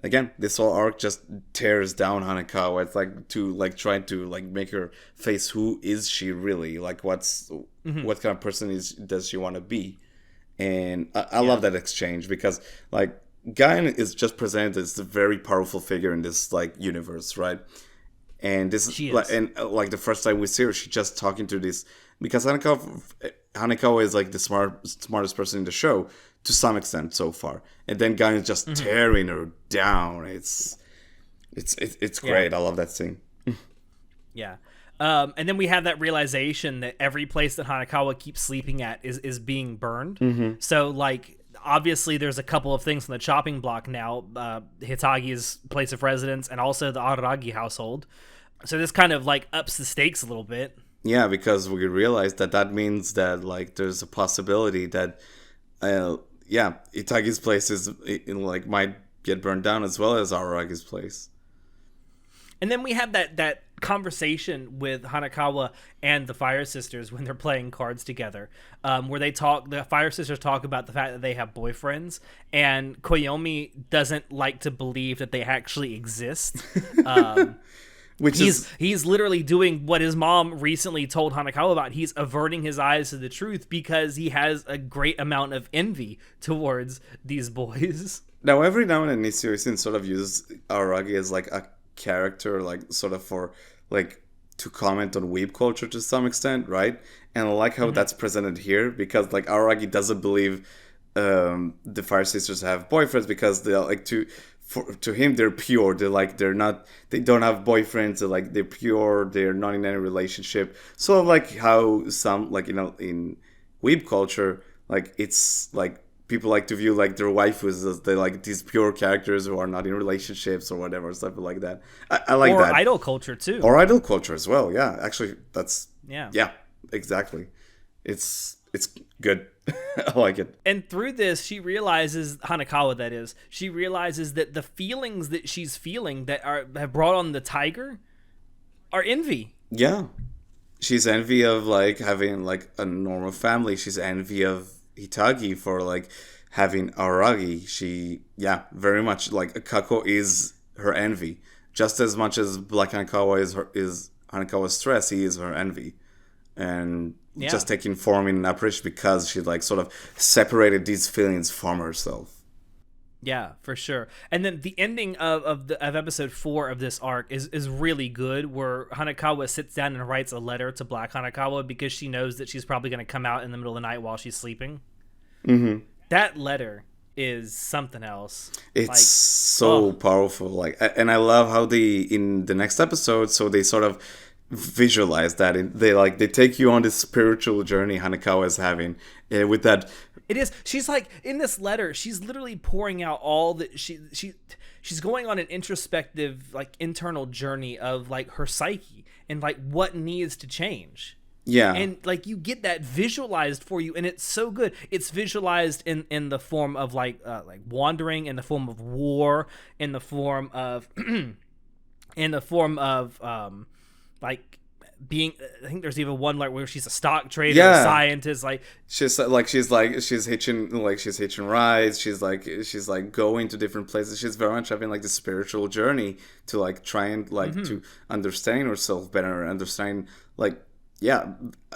again, this whole arc just tears down Hanakawa. It's like to like trying to like make her face who is she really? Like what kind of person does she want to be? And I love that exchange because like Guyan is just presented as a very powerful figure in this like universe, right? And this is like, and like the first time we see her, she's just talking to this because Hanakawa is like the smartest person in the show to some extent so far, and then Guy is just tearing her down. It's great. I love that scene. Yeah. And then we have that realization that every place that Hanakawa keeps sleeping at is being burned. So like obviously there's a couple of things on the chopping block now, Hitagi's place of residence and also the Araragi household. So this kind of like ups the stakes a little bit. Yeah, because we realize that means that like there's a possibility that Itagi's place is like might get burned down as well as Araragi's place. And then we have that conversation with Hanakawa and the Fire Sisters when they're playing cards together, where the Fire Sisters talk about the fact that they have boyfriends, and Koyomi doesn't like to believe that they actually exist. He's literally doing what his mom recently told Hanakawa about. He's averting his eyes to the truth because he has a great amount of envy towards these boys. Now, every now and then, Nisio sort of uses Araragi as like a character, like sort of for like to comment on weeb culture to some extent, right? And I like how that's presented here because like Araragi doesn't believe the Fire Sisters have boyfriends because they like to him they're pure. They don't have boyfriends. They're pure. They're not in any relationship. So like how some like in weeb culture, like it's like people like to view like their waifus as they like these pure characters who are not in relationships or whatever, stuff like that. I like that. Or idol culture too. Or idol culture as well. Yeah, actually, that's yeah, exactly. It's good. I like it. And through this, she realizes, Hanakawa that is, she realizes that the feelings that she's feeling that have brought on the tiger are envy. Yeah, she's envy of like having like a normal family. She's envy of Hitagi for like having Araragi. She very much like Kako is her envy just as much as Black Hanakawa is Hanakawa's stress. He is her envy, and just taking form in Approach because she like sort of separated these feelings from herself. Yeah, for sure. And then the ending of episode 4 of this arc is really good, where Hanakawa sits down and writes a letter to Black Hanakawa because she knows that she's probably going to come out in the middle of the night while she's sleeping. That letter is something else. It's like, so powerful. Like, and I love how in the next episode, so they sort of visualize that, and they take you on this spiritual journey Hanakawa is having with that. It is. She's like in this letter. She's literally pouring out all that she's going on an introspective, like internal journey of like her psyche and like what needs to change. Yeah, and like you get that visualized for you, and it's so good. It's visualized in the form of like wandering, in the form of war, in the form of like being, I think there's even one like where she's a stock trader, a scientist, like she's hitching rides, she's like going to different places. She's very much having like the spiritual journey to like try and like to understand herself better, understand like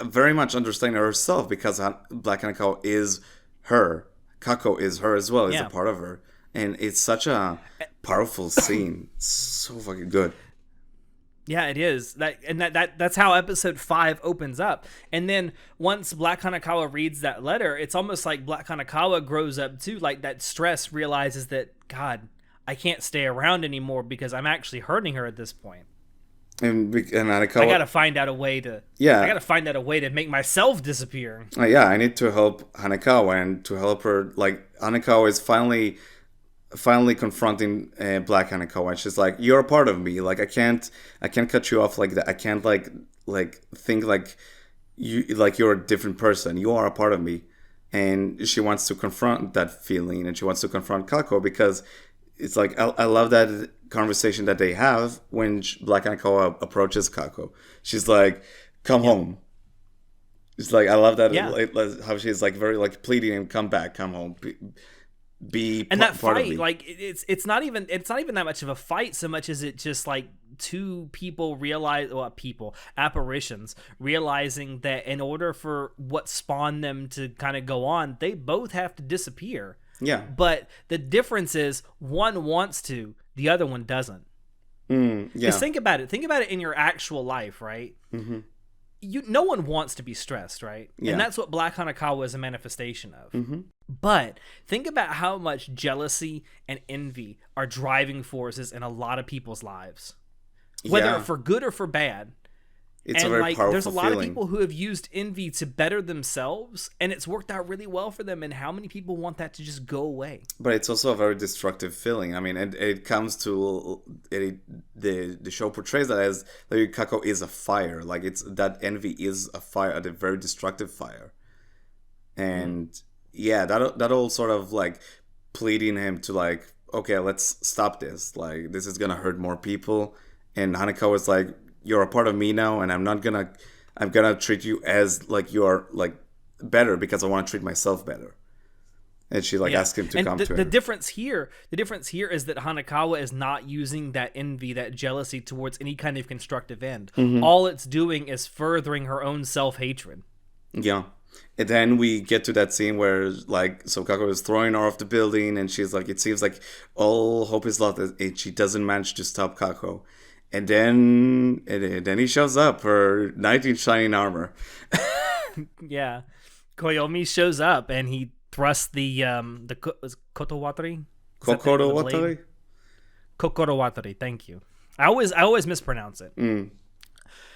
very much understand herself, because Black Hanako is her, Kako is her as well, is a part of her, and it's such a powerful scene. It's so fucking good. Yeah, it is. That's how episode 5 opens up. And then once Black Hanakawa reads that letter, it's almost like Black Hanakawa grows up too. Like that stress realizes that, God, I can't stay around anymore because I'm actually hurting her at this point. And Hanakawa, I gotta find out a way to make myself disappear. I need to help Hanakawa, and to help her, like Hanakawa is finally confronting Black Hanakawa, and she's like, "You're a part of me. Like I can't cut you off like that. I can't like think like you're a different person. You are a part of me." And she wants to confront that feeling, and she wants to confront Kako, because it's like I love that conversation that they have when Black Hanakawa approaches Kako. She's like, "Come home." It's like, I love that, how she's like very like pleading and come back, come home. be and that part of fight, me. like it's not even that much of a fight so much as it just like two people apparitions realizing that in order for what spawned them to kind of go on, they both have to disappear. Yeah. But the difference is one wants to, the other one doesn't. Yeah. Because think about it in your actual life, right? Mm-hmm. No one wants to be stressed, right? Yeah. And that's what Black Hanakawa is a manifestation of. Mm-hmm. But think about how much jealousy and envy are driving forces in a lot of people's lives, whether for good or for bad. It's and a very like, powerful there's a lot feeling. of people who have used envy to better themselves, and it's worked out really well for them. And how many people want that to just go away? But it's also a very destructive feeling. I mean, it comes to the show portrays that as like Kako is a fire. Like it's that envy is a fire, a very destructive fire. And yeah, that all sort of like pleading him to like, okay, let's stop this. Like this is gonna hurt more people. And Hanako is like, you're a part of me now, and I'm gonna treat you as like you're like better because I want to treat myself better. And she like asked him to come to her. The difference here is that Hanakawa is not using that envy, that jealousy towards any kind of constructive end. Mm-hmm. All it's doing is furthering her own self-hatred. Yeah. And then we get to that scene where like so Kako is throwing her off the building, and she's like, it seems like all hope is lost, and she doesn't manage to stop Kako. And then he shows up, her knight in shining armor. Yeah, Koyomi shows up and he thrusts the Kotowatari? Kokoro-watari? Kokoro-watari, thank you. I always mispronounce it.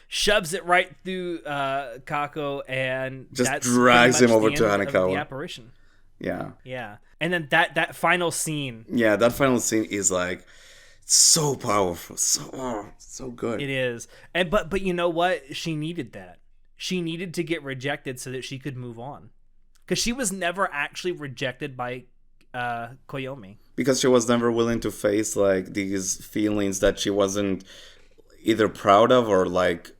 Shoves it right through Kako and just that's drags him over to Hanakawa. The Hanakawa. apparition. Yeah. Yeah. And then that final scene. Yeah, that final scene is like so powerful, so good. It is. And but you know what? She needed that. She needed to get rejected so that she could move on. Because she was never actually rejected by Koyomi. Because she was never willing to face like these feelings that she wasn't either proud of or like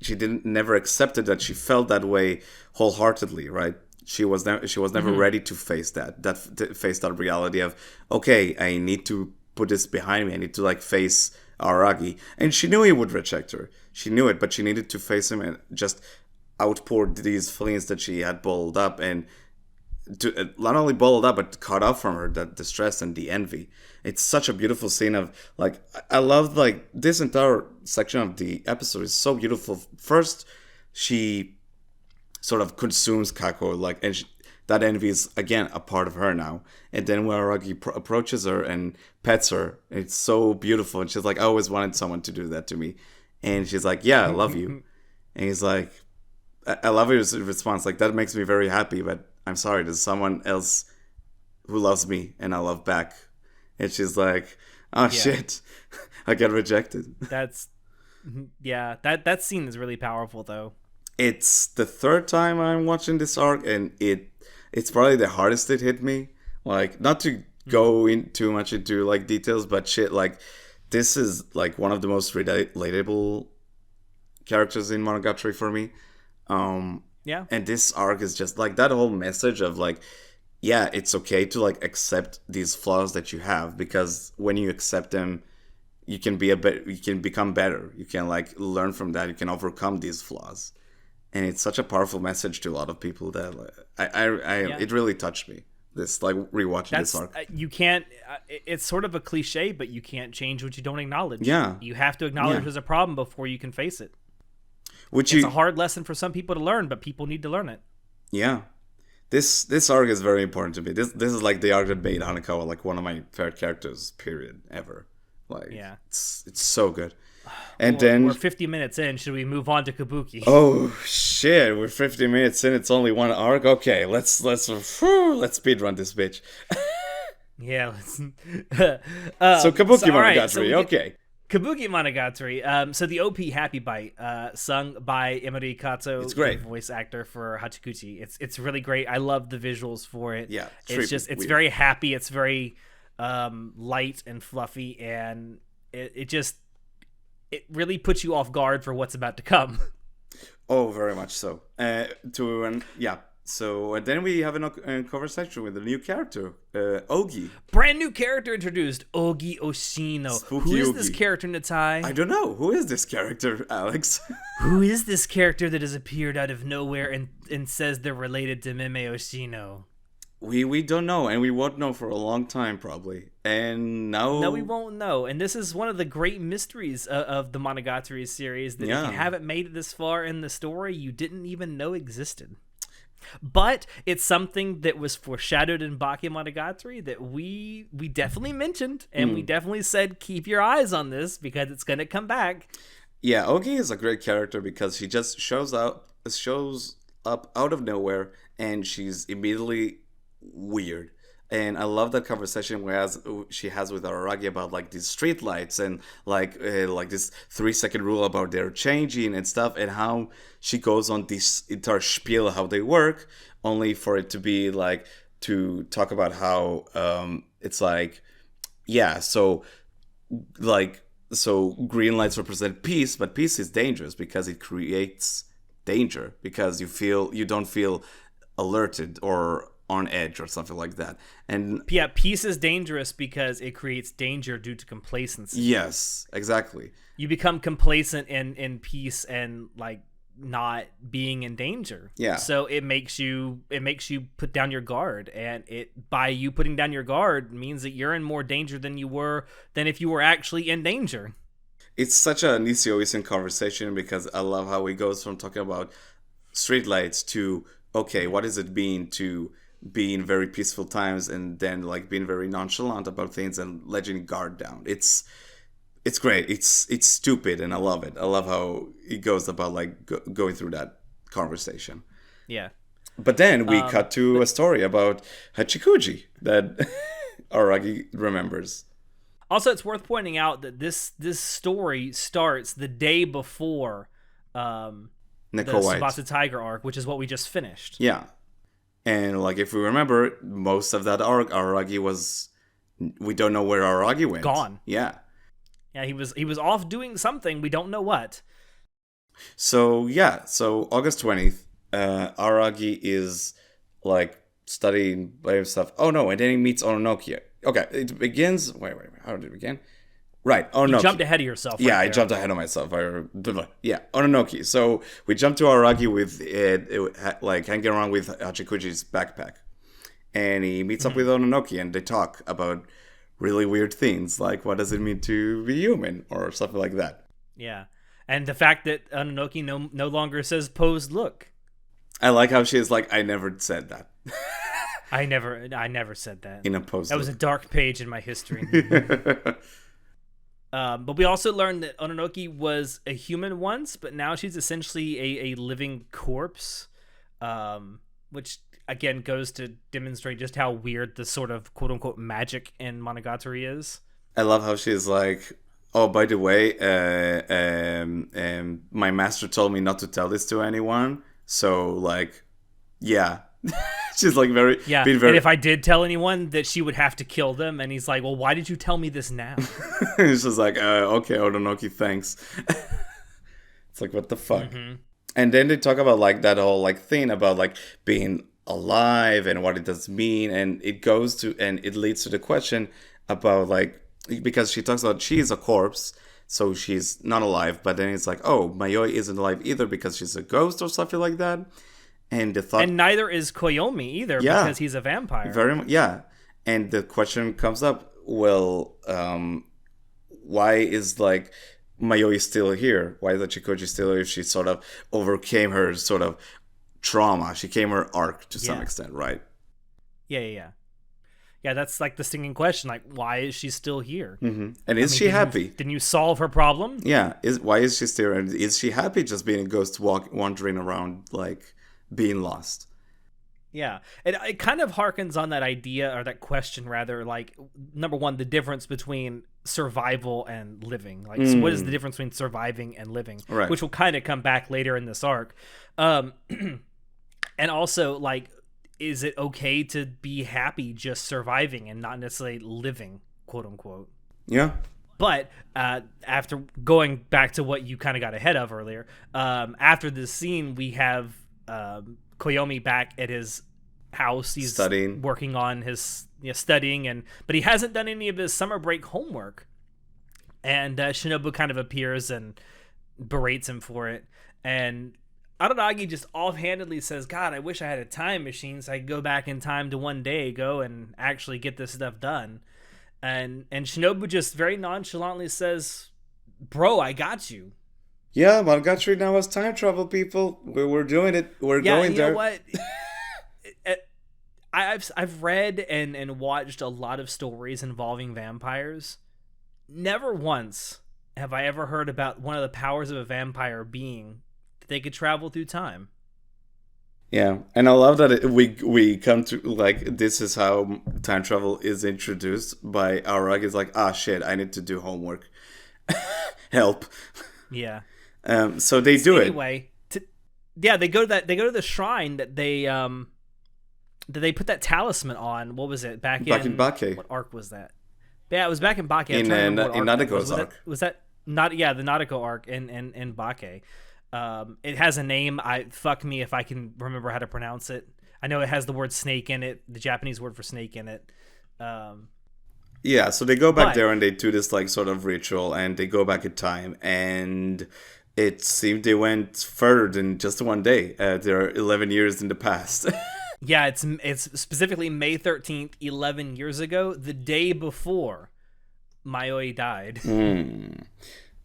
she never accepted that she felt that way wholeheartedly, right? She was never ready to face that reality of, okay, I need to put this behind me. I need to like face Aragi. And she knew he would reject her. She knew it, but she needed to face him and just outpour these feelings that she had bottled up, and to not only bottled up but cut off from her, that the stress and the envy. It's such a beautiful scene of like, I love like this entire section of the episode is so beautiful. First, she sort of consumes Kako, like, and that envy is again a part of her now. And then when Aragi approaches her and pets her, it's so beautiful. And she's like, I always wanted someone to do that to me. And she's like, yeah, I love you. And he's like, I love his response. Like, that makes me very happy, but I'm sorry, there's someone else who loves me and I love back. And she's like, oh shit, I got rejected. That scene is really powerful though. It's the third time I'm watching this arc, and it's probably the hardest it hit me. Like, not to go in too much into like details, but shit, like this is like one of the most relatable characters in Monogatari for me. And this arc is just like that whole message of like, yeah, it's okay to like accept these flaws that you have, because when you accept them, you can become better. You can like learn from that. You can overcome these flaws. And it's such a powerful message to a lot of people that it really touched me. This like rewatching this arc. You can't. It's sort of a cliche, but you can't change what you don't acknowledge. Yeah, you have to acknowledge there's a problem before you can face it. It's a hard lesson for some people to learn, but people need to learn it. Yeah, this arc is very important to me. This is like the arc that made Hanakawa like one of my favorite characters, period, ever. Like, it's so good. And then we're 50 minutes in. Should we move on to Kabuki? Oh shit, we're 50 minutes in. It's only one arc. Okay, let's speed run this bitch. Yeah, let's. So Kabuki Monogatari. Okay. Kabuki Monogatari. So the OP Happy Bite, sung by Emiri Kato, it's great. The voice actor for Hachikuchi. It's really great. I love the visuals for it. Yeah, it's very happy. It's very light and fluffy, and it really puts you off guard for what's about to come. Oh, very much so. So, and then we have a conversation with a new character, Ogi. Brand new character introduced, Ogi Oshino. Spooky Who is Ogi. this character, Natai? I don't know. Who is this character, Alex? Who is this character that has appeared out of nowhere and says they're related to Meme Oshino? We don't know, and we won't know for a long time, probably. And now... No, we won't know. And this is one of the great mysteries of the Monogatari series, that if you haven't made it this far in the story, you didn't even know existed. But it's something that was foreshadowed in Bakemonogatari that we definitely mentioned, and we definitely said keep your eyes on this because it's going to come back. Yeah, Ogi is a great character because she just shows up out of nowhere, and she's immediately weird. And I love that conversation she has with Araragi about like these street lights and like this 3-second rule about their changing and stuff, and how she goes on this entire spiel how they work, only for it to be like to talk about how it's like, yeah, so green lights represent peace, but peace is dangerous because it creates danger, because you don't feel alerted or on edge or something like that. And yeah, peace is dangerous because it creates danger due to complacency. Yes, exactly. You become complacent in peace and like not being in danger. Yeah. So it makes you put down your guard, and by you putting down your guard means that you're in more danger than if you were actually in danger. It's such a Nishio-Isen conversation because I love how he goes from talking about streetlights to, okay, what does it mean to be in very peaceful times, and then like being very nonchalant about things and letting guard down. It's great. It's stupid, and I love it. I love how he goes about like going through that conversation. Yeah. But then we cut to a story about Hachikuji that Aragi remembers. Also, it's worth pointing out that this story starts the day before the Tsubasa Tiger arc, which is what we just finished. Yeah. And like if we remember, most of that arc, Aragi we don't know where Aragi went. Gone. Yeah. Yeah, he was off doing something, we don't know what. So August 20th, Aragi is like studying by himself. Oh no, and then he meets Ononoki. Okay, it begins. Wait, how did it begin? Right, Ononoki. You jumped ahead of yourself. Yeah, I jumped ahead of myself. Yeah, Ononoki. So we jump to Aragi with like hanging around with Hachikuji's backpack, and he meets up with Ononoki, and they talk about really weird things, like what does it mean to be human, or something like that. Yeah, and the fact that Ononoki no longer says posed look. I like how she's like, I never said that. I never said that. In a post. That was a dark page in my history. But we also learned that Ononoki was a human once, but now she's essentially a living corpse, which again goes to demonstrate just how weird the sort of quote-unquote magic in Monogatari is. I love how she's like, oh, by the way, my master told me not to tell this to anyone, so like, yeah. She's like very... Yeah, being very... and if I did tell anyone, that she would have to kill them, and he's like, well, why did you tell me this now? It's just like, okay, Ononoki, thanks. It's like, what the fuck? Mm-hmm. And then they talk about like that whole like thing about like being alive and what it does mean, and it leads to the question about like, because she talks about she is a corpse, so she's not alive, but then it's like, oh, Mayoi isn't alive either because she's a ghost or something like that. And neither is Koyomi either, because he's a vampire. Very much, yeah. And the question comes up, well, why is like Mayoi still here? Why is Hachikuji still here if she sort of overcame her sort of trauma? She came her arc to some extent, right? Yeah. Yeah, that's like the stinging question. Like, why is she still here? Mm-hmm. And is she happy? Didn't you solve her problem? Yeah. Why is she still? And is she happy just being a ghost wandering around like being lost? Yeah, it kind of harkens on that idea, or that question rather, like, number one, the difference between survival and living. Like, so what is the difference between surviving and living? Right. Which will kind of come back later in this arc. And also, like, is it okay to be happy just surviving and not necessarily living, quote unquote? Yeah. But after going back to what you kind of got ahead of earlier, after this scene, we have Koyomi back at his house. He's Studying. working on his studying, but he hasn't done any of his summer break homework. And Shinobu kind of appears and berates him for it. And Araragi just offhandedly says, God, I wish I had a time machine so I could go back in time to one day ago and actually get this stuff done. And Shinobu just very nonchalantly says, bro, I got you. Yeah, Monogatari now has time travel, people. We're doing it. We're going there. You know what? I've read and watched a lot of stories involving vampires. Never once have I ever heard about one of the powers of a vampire being that they could travel through time. Yeah, and I love that we come to, like, this is how time travel is introduced by Araragi. It's like, shit, I need to do homework. Help. Yeah. So they do anyway, they go to the shrine that they put that talisman on. What was it? Back in Bake. What arc was that? Yeah, it was back in Bake. In Nadeko's arc. Was that not? Yeah, the Nadeko arc in Bake. It has a name. Fuck me if I can remember how to pronounce it. I know it has the word snake in it, the Japanese word for snake in it. Yeah, so they go back there and they do this like sort of ritual, and they go back in time, and it seemed they went further than just one day. They're 11 years in the past. Yeah, it's specifically May 13th, 11 years ago, the day before Mayoi died.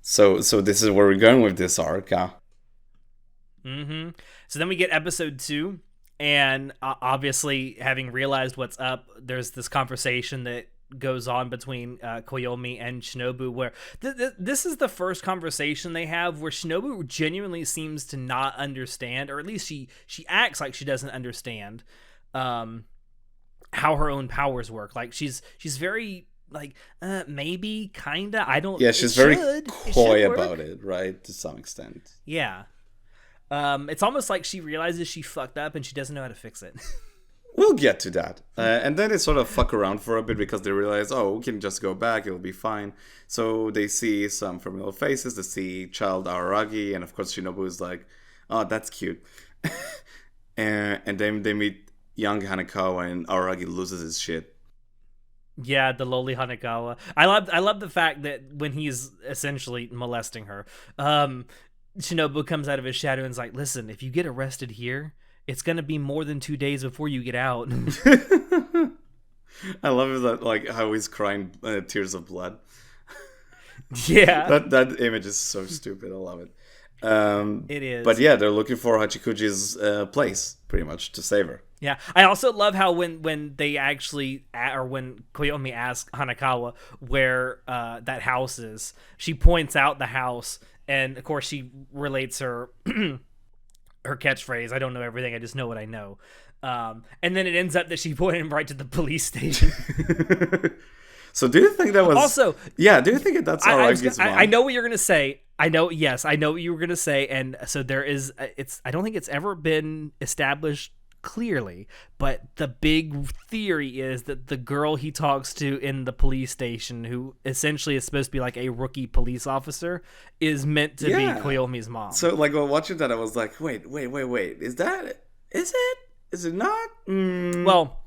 So this is where we're going with this arc, huh? Mm-hmm. So then we get episode 2, and obviously, having realized what's up, there's this conversation that goes on between Koyomi and Shinobu, where this is the first conversation they have where Shinobu genuinely seems to not understand, or at least she acts like she doesn't understand how her own powers work. Like she's very like maybe kinda, I don't. Yeah, she's very coy about it, right, to some extent. Yeah. It's almost like she realizes she fucked up and she doesn't know how to fix it. We'll get to that. And then they sort of fuck around for a bit because they realize, we can just go back, it'll be fine. So they see some familiar faces, they see child Araragi, and of course Shinobu is like, oh, that's cute. and then they meet young Hanakawa, and Araragi loses his shit. Yeah, the lowly Hanakawa. I love the fact that when he's essentially molesting her, Shinobu comes out of his shadow and is like, listen, if you get arrested here, it's gonna be more than 2 days before you get out. I love that, like how he's crying tears of blood. Yeah, that image is so stupid. I love it. It is. But yeah, they're looking for Hachikuji's place, pretty much, to save her. Yeah, I also love how when they actually, or when Koyomi asks Hanakawa where that house is, she points out the house, and of course she relates her her catchphrase, I don't know everything, I just know what I know. And then it ends up that she pointed him right to the police station. So do you think that was... Also... Yeah, do you think that's Aragi's mom? I know what you're going to say. I know what you were going to say. And so there is... I don't think it's ever been established clearly, but the big theory is that the girl he talks to in the police station, who essentially is supposed to be like a rookie police officer, is meant to be Koyomi's mom. So like while watching that, I was like, wait, is it not? Well,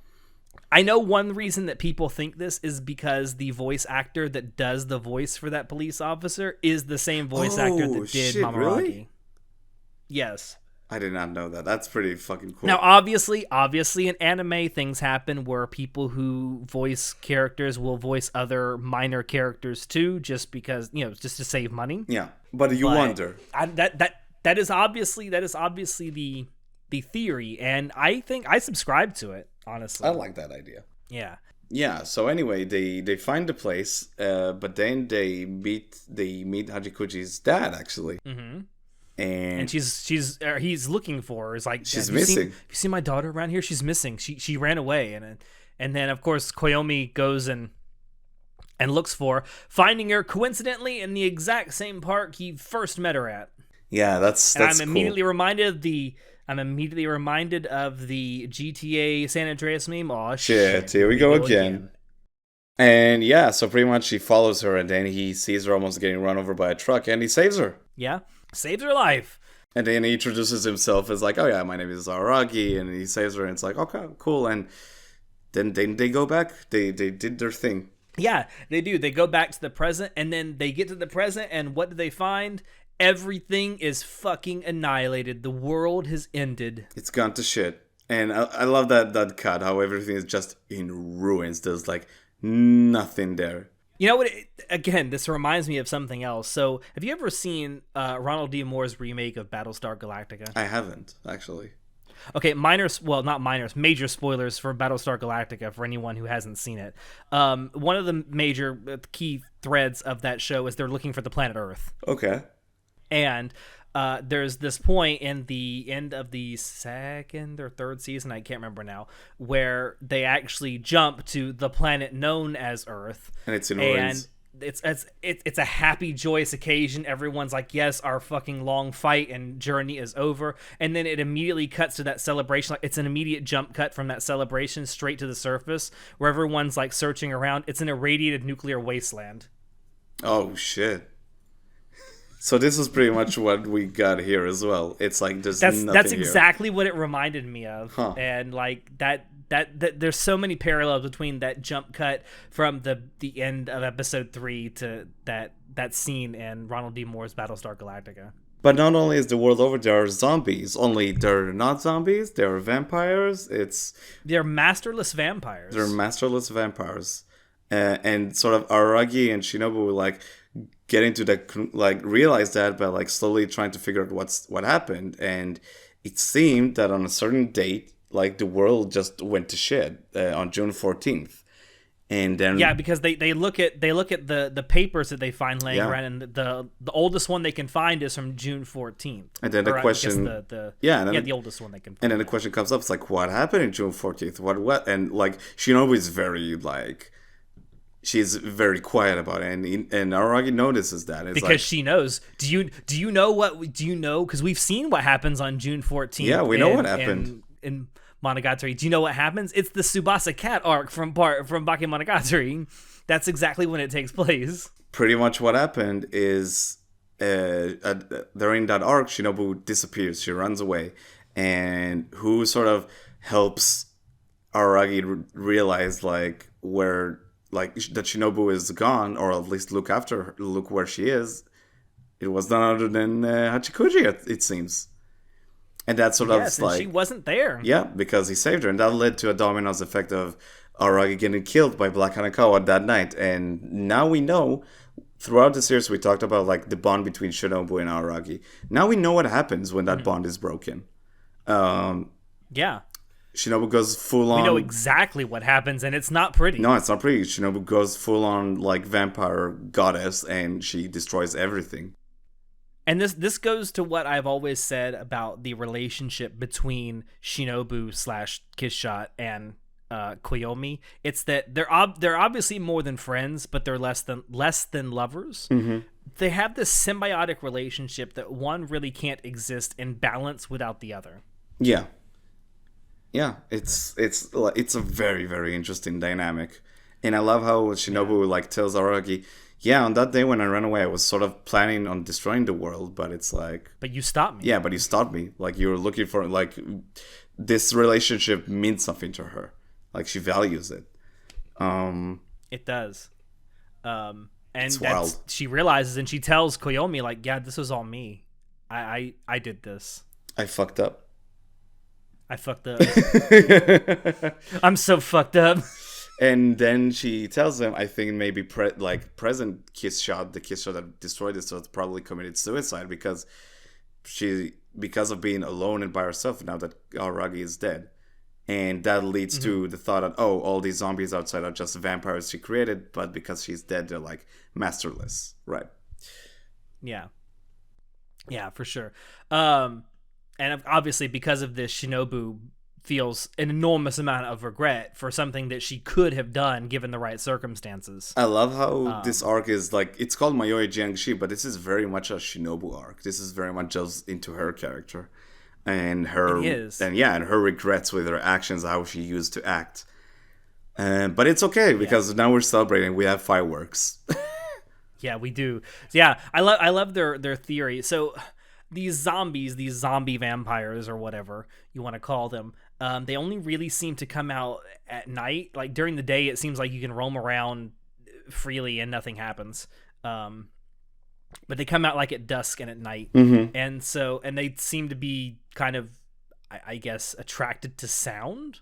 I know one reason that people think this is because the voice actor that does the voice for that police officer is the same voice actor that did Mamorugi. Really? Yes. I did not know that. That's pretty fucking cool. Now, obviously in anime, things happen where people who voice characters will voice other minor characters too, just because, just to save money. Yeah, but you wonder. That is obviously the theory, and I think I subscribe to it, honestly. I like that idea. Yeah. Yeah, so anyway, they find the place, but then they meet Hachikuji's dad, actually. Mm-hmm. And he's looking for her. It's like, she's missing. Have you seen my daughter around here? She's missing. She ran away, and then of course Koyomi goes and looks for her, finding her coincidentally in the exact same park he first met her at. Yeah, that's I'm immediately reminded of the GTA San Andreas meme. Oh shit! Here we go again. And yeah, so pretty much he follows her, and then he sees her almost getting run over by a truck, and he saves her. Yeah. Saves her life. And then he introduces himself as like, oh yeah, my name is Aragi, and he saves her, and it's like, okay, cool. And then they go back. They did their thing. Yeah, they do. They go back to the present, and then they get to the present, and what do they find? Everything is fucking annihilated. The world has ended. It's gone to shit. And I love that cut, how everything is just in ruins. There's like nothing there. You know what? Again, this reminds me of something else. So, have you ever seen Ronald D. Moore's remake of Battlestar Galactica? I haven't, actually. Okay, major spoilers for Battlestar Galactica for anyone who hasn't seen it. One of the major key threads of that show is they're looking for the planet Earth. Okay. And there's this point in the end of the second or third season, I can't remember now, where they actually jump to the planet known as Earth. And it's in ruins. It's a happy, joyous occasion. Everyone's like, yes, our fucking long fight and journey is over. And then it immediately cuts to that celebration. Like, it's an immediate jump cut from that celebration straight to the surface where everyone's like searching around. It's an irradiated nuclear wasteland. Oh, shit. So this is pretty much what we got here as well. It's like there's nothing that's here. exactly what it reminded me of. Huh. And like that there's so many parallels between that jump cut from the end of episode 3 to that scene in Ronald D. Moore's Battlestar Galactica. But not only is the world over, there are zombies. Only they're not zombies. They're vampires. They're masterless vampires. They're masterless vampires, and sort of Aragi and Shinobu like get into that, like realize that by like slowly trying to figure out what happened. And it seemed that on a certain date, like the world just went to shit on June 14th. And then because they look at the papers that they find laying around, and the oldest one they can find is from June 14th. And then the question, the oldest one they can find. And then the question comes up, it's like, what happened in June 14th? What? And like Shinobu is very like, she's very quiet about it, and Aragi notices that it's because like, she knows. Do you know? Because we've seen what happens on June 14th. Yeah, we know what happened in Monogatari. Do you know what happens? It's the Tsubasa cat arc from Bakemonogatari. That's exactly when it takes place. Pretty much what happened is during that arc, Shinobu disappears. She runs away, and who sort of helps Aragi realize like where like that Shinobu is gone, or at least look where she is. It was none other than Hachikuji, it seems. And that sort of like, she wasn't there. Yeah, because he saved her, and that led to a dominoes effect of Aragi getting killed by Black Hanakawa that night. And now we know, throughout the series, we talked about like the bond between Shinobu and Aragi. Now we know what happens when that bond is broken. Shinobu goes full on. We know exactly what happens, and it's not pretty. No, it's not pretty. Shinobu goes full on like vampire goddess, and she destroys everything. And this goes to what I've always said about the relationship between Shinobu / Kishshot and Koyomi. It's that they're obviously more than friends, but they're less than lovers. Mm-hmm. They have this symbiotic relationship that one really can't exist in balance without the other. Yeah. Yeah, it's a very, very interesting dynamic. And I love how Shinobu like tells Aragi, yeah, on that day when I ran away, I was sort of planning on destroying the world, but it's like... But you stopped me. Yeah, but you stopped me. Like, you were looking for... Like, this relationship means something to her. Like, she values it. It does. And it's wild. She realizes, and she tells Koyomi, like, yeah, this was all me. I did this. I fucked up. I'm so fucked up. And then she tells him, I think maybe present Kishshot, the Kishshot that destroyed this, was probably committed suicide because of being alone and by herself now that Aragi is dead. And that leads to the thought that, all these zombies outside are just vampires she created, but because she's dead, they're like masterless. Right. Yeah. Yeah, for sure. And obviously because of this, Shinobu feels an enormous amount of regret for something that she could have done given the right circumstances. I love how this arc is like, it's called Mayoi Jiangshi, but this is very much a Shinobu arc. This is very much just into her character and her and her regrets with her actions, how she used to act. But it's okay because now we're celebrating. We have fireworks. Yeah, we do. Yeah, I love their theory. So these zombies, these zombie vampires or whatever you want to call them, they only really seem to come out at night. Like during the day, it seems like you can roam around freely and nothing happens. But they come out like at dusk and at night. And they seem to be kind of, I guess, attracted to sound.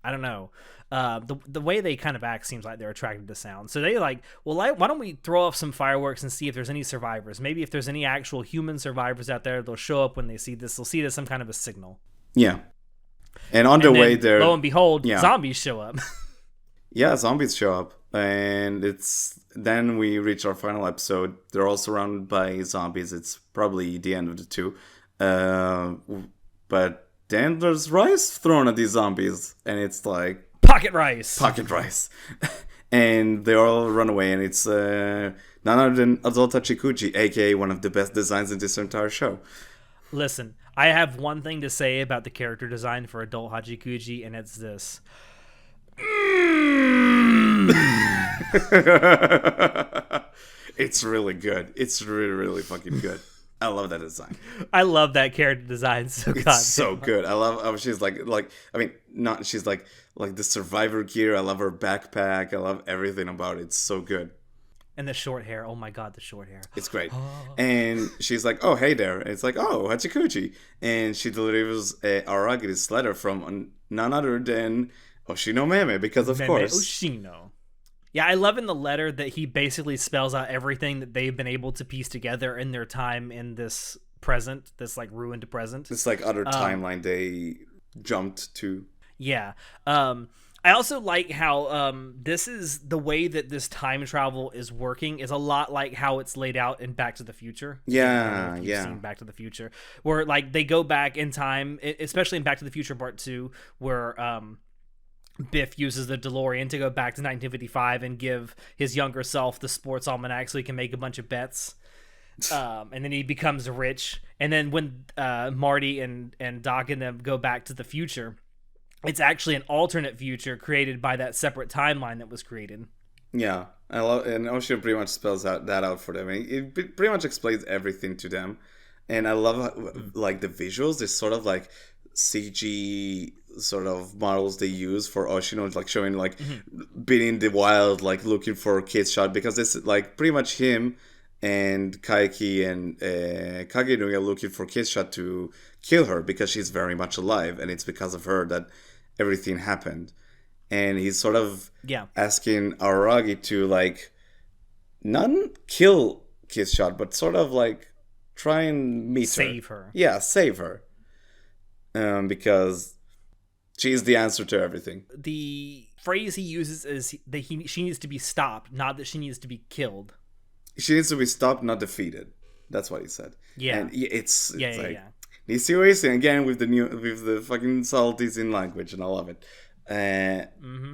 I don't know. The way they kind of act seems like they're attracted to sound. So they like, well, why don't we throw off some fireworks and see if there's any survivors? Maybe if there's any actual human survivors out there, they'll show up when they see this. They'll see it as some kind of a signal. Yeah. And on the way there, lo and behold, zombies show up. Yeah, zombies show up. And then we reach our final episode. They're all surrounded by zombies. It's probably the end of the two. But then there's rice thrown at these zombies. And it's like... Pocket rice. And they all run away. And it's none other than Adult Hachikuji, a.k.a. one of the best designs in this entire show. Listen, I have one thing to say about the character design for Adult Hachikuji, and it's this. It's really good. It's really, really fucking good. I love that design. I love that character design It's so good. I love how she's she's like the survivor gear. I love her backpack. I love everything about it. It's so good. And the short hair. Oh my god, the short hair. It's great. And she's like, oh, hey there. And it's like, oh, Hachikuji. And she delivers Aragi this letter from none other than Oshino Meme, because of course. Oshino. Yeah, I love in the letter that he basically spells out everything that they've been able to piece together in their time in this present, this like ruined present. This like other timeline they jumped to. Yeah. I also like how this is the way that this time travel is working is a lot like how it's laid out in Back to the Future. Yeah, Seen Back to the Future, where like they go back in time, especially in Back to the Future Part 2, where Biff uses the DeLorean to go back to 1955 and give his younger self the sports almanac so he can make a bunch of bets. And then he becomes rich. And then when Marty and Doc and them go back to the future, it's actually an alternate future created by that separate timeline that was created. Yeah, I love, and Oshio pretty much spells that out for them. It pretty much explains everything to them, and I love how, like the visuals. There's sort of like CG sort of models they use for Oshino, like showing like being in the wild, like looking for a kid's shot, because it's like pretty much him and Kaiki and Kagenuya are looking for kid's shot to kill her because she's very much alive, and it's because of her that everything happened. And he's sort of asking Aragi to like not kill Kiss Shot, but sort of like try and meet save her. Yeah, save her. Because she's the answer to everything. The phrase he uses is that she needs to be stopped, not that she needs to be killed. She needs to be stopped, not defeated. That's what he said. Yeah, and it's like yeah. Nisio again with the fucking subtleties in language, and I love it.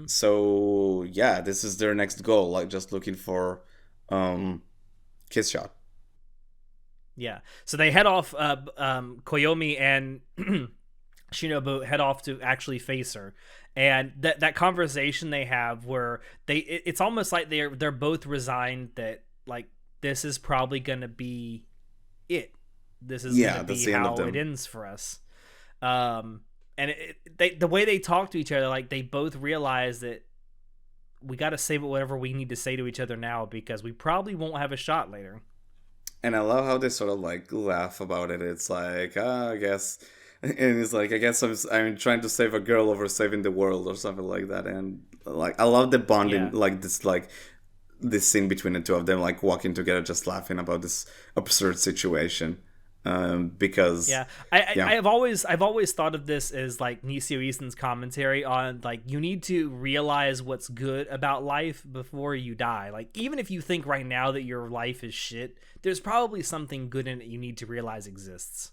So yeah, this is their next goal, like just looking for Kiss Shot. Yeah, so they head off. Koyomi and Shinobu head off to actually face her, and that conversation they have where it's almost like they're both resigned that like this is probably gonna be it. This is gonna be how it ends for us. And the way they talk to each other, like they both realize that we got to say whatever we need to say to each other now because we probably won't have a shot later. And I love how they sort of like laugh about it. It's like, I guess, and it's like, I guess I'm trying to save a girl over saving the world or something like that. And like, I love the bonding, like this scene between the two of them, like walking together, just laughing about this absurd situation. Because I've always thought of this as like Nisio Isen's commentary on like you need to realize what's good about life before you die. Like even if you think right now that your life is shit, there's probably something good in it you need to realize exists.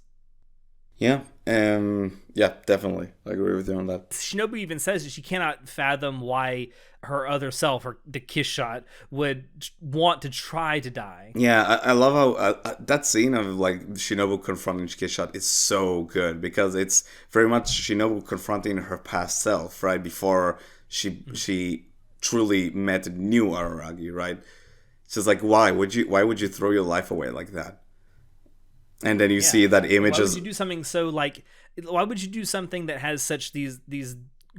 Yeah, definitely. I agree with you on that. Shinobu even says that she cannot fathom why her other self, or the Kiss Shot, would want to try to die. Yeah, I love how that scene of like Shinobu confronting Kiss Shot is so good because it's very much Shinobu confronting her past self, right? Before she truly met new Araragi, right? She's like, why would you throw your life away like that? And then you see that image Why is would you do something so like? Why would you do something that has such these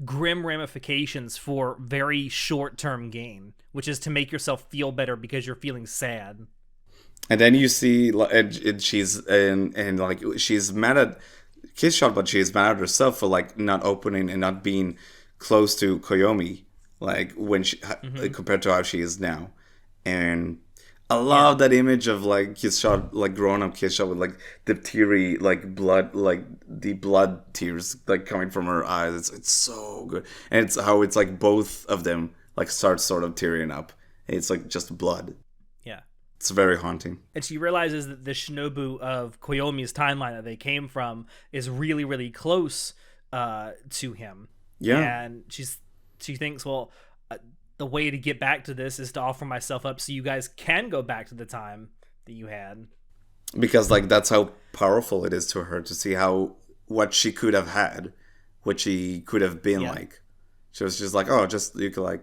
grim ramifications for very short term gain, which is to make yourself feel better because you're feeling sad? and then you see and she's mad at Kiss Shot, but she's mad at herself for like not opening and not being close to Koyomi, like when she compared to how she is now. And I love that image of like Kiss Shot, like grown up Kiss Shot with like the teary like blood, like the blood tears like coming from her eyes. It's so good, and it's how it's like both of them like start sort of tearing up. It's like just blood. Yeah. It's very haunting. And she realizes that the Shinobu of Koyomi's timeline that they came from is really, really close to him. Yeah. And she thinks, well, the way to get back to this is to offer myself up so you guys can go back to the time that you had. Because like that's how powerful it is to her to see how what she could have had, what she could have been like. She was just like, oh, just you could like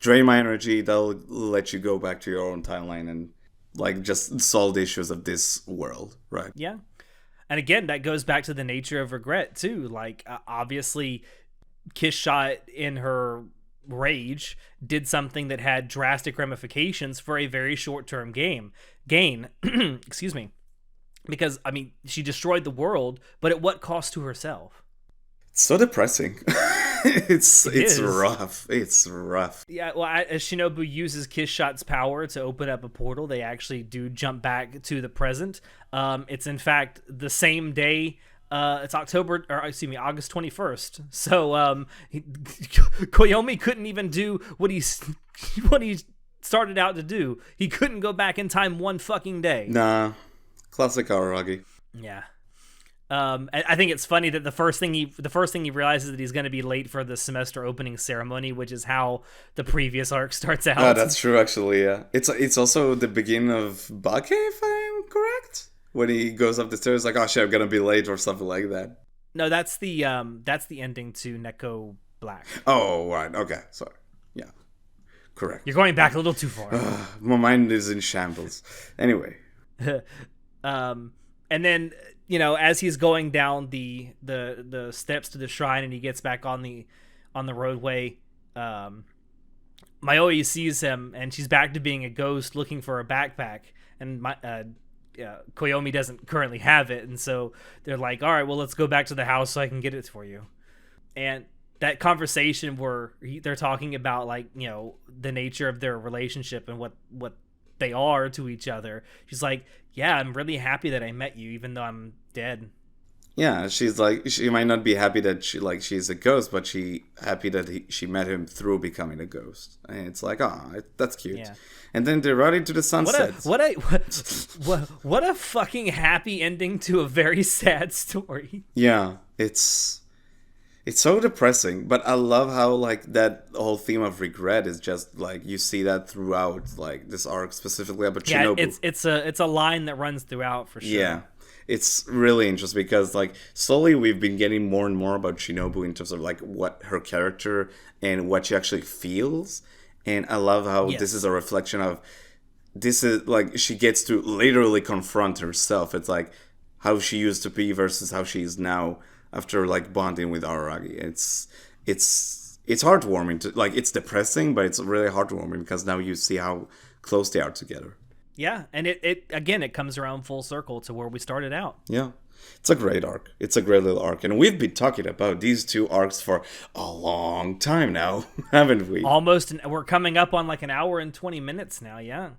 drain my energy. That'll let you go back to your own timeline and like just solve the issues of this world, right? Yeah. And again, that goes back to the nature of regret too. Like obviously Kiss Shot in her rage did something that had drastic ramifications for a very short-term gain. Excuse me. Because I mean, she destroyed the world, but at what cost to herself? It's so depressing. It's rough. It's rough. Yeah, well, as Shinobu uses Kiss Shot's power to open up a portal, they actually do jump back to the present. It's in fact the same day. It's August 21st. So Koyomi couldn't even do what he started out to do. He couldn't go back in time one fucking day. Nah, classic Araragi. Yeah. I think it's funny that the first thing he realizes that he's going to be late for the semester opening ceremony, which is how the previous arc starts out. Oh, that's true, actually. Yeah, it's also the beginning of Bake, if I'm correct. When he goes up the stairs, like, oh shit, I'm gonna be late or something like that. No, that's the ending to Neko Black. Oh, right. Okay, sorry. Yeah, correct. You're going back a little too far. My mind is in shambles. Anyway. And then, you know, as he's going down the steps to the shrine and he gets back on the roadway, Mayoi sees him and she's back to being a ghost looking for a backpack, and Koyomi doesn't currently have it, and so they're like, all right, well, let's go back to the house so I can get it for you. And that conversation where they're talking about, like, you know, the nature of their relationship and what they are to each other. She's like, yeah, I'm really happy that I met you, even though I'm dead. Yeah, she's like, she might not be happy that she's a ghost, but she happy that she met him through becoming a ghost. And it's like, that's cute. Yeah. And then they're riding to the sunset. What a fucking happy ending to a very sad story. Yeah, it's so depressing, but I love how like that whole theme of regret is just like you see that throughout like this arc specifically about Shinobu. Yeah, it's a line that runs throughout for sure. Yeah. It's really interesting because like slowly we've been getting more and more about Shinobu in terms of like what her character and what she actually feels. And I love how this is a reflection of this is like she gets to literally confront herself. It's like how she used to be versus how she is now after like bonding with Araragi. It's heartwarming to like, it's depressing, but it's really heartwarming because now you see how close they are together. Yeah, and it comes around full circle to where we started out. Yeah. It's a great arc. It's a great little arc. And we've been talking about these two arcs for a long time now, haven't we? We're coming up on like an hour and 20 minutes now, yeah.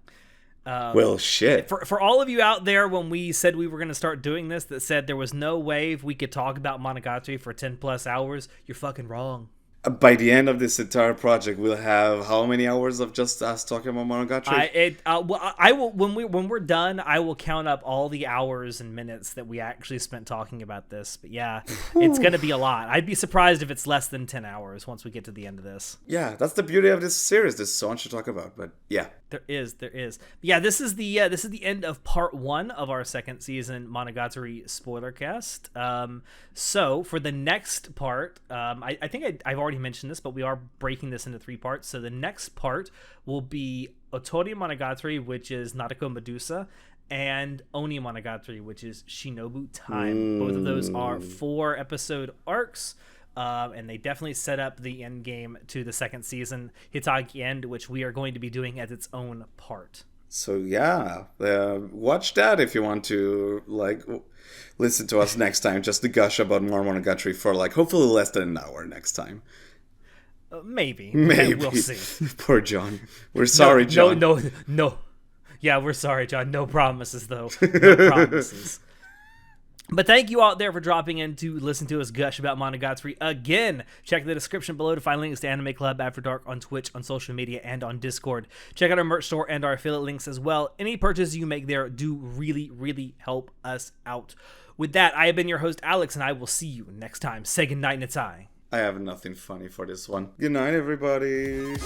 Well, shit. For all of you out there, when we said we were going to start doing this, that said there was no way we could talk about Monogatari for 10 plus hours, you're fucking wrong. By the end of this entire project, we'll have how many hours of just us talking about Monogatari? I will when we're done, I will count up all the hours and minutes that we actually spent talking about this. But yeah, it's gonna be a lot. I'd be surprised if it's less than 10 hours once we get to the end of this. Yeah, that's the beauty of this series. There's so much to talk about. But yeah, there is. Yeah, this is the end of part 1 of our second season Monogatari Spoilercast. So for the next part, I think I've already mentioned this, but we are breaking this into 3 parts. So the next part will be Otori Monogatari, which is Nadeko Medusa, and Oni Monogatari, which is Shinobu Time. Both of those are 4-episode arcs, and they definitely set up the end game to the second season, Hitachi End, which we are going to be doing as its own part. So yeah, watch that if you want to listen to us next time, just to gush about more Monogatari for hopefully less than an hour next time. Maybe. We'll see. Poor John. We're sorry, John. No. Yeah, we're sorry, John. No promises, though. No promises. But thank you out there for dropping in to listen to us gush about Monogatari again. Check the description below to find links to Anime Club After Dark on Twitch, on social media, and on Discord. Check out our merch store and our affiliate links as well. Any purchases you make there do really, really help us out. With that, I have been your host, Alex, and I will see you next time. Say goodnight, Natai. I have nothing funny for this one. Good night, everybody.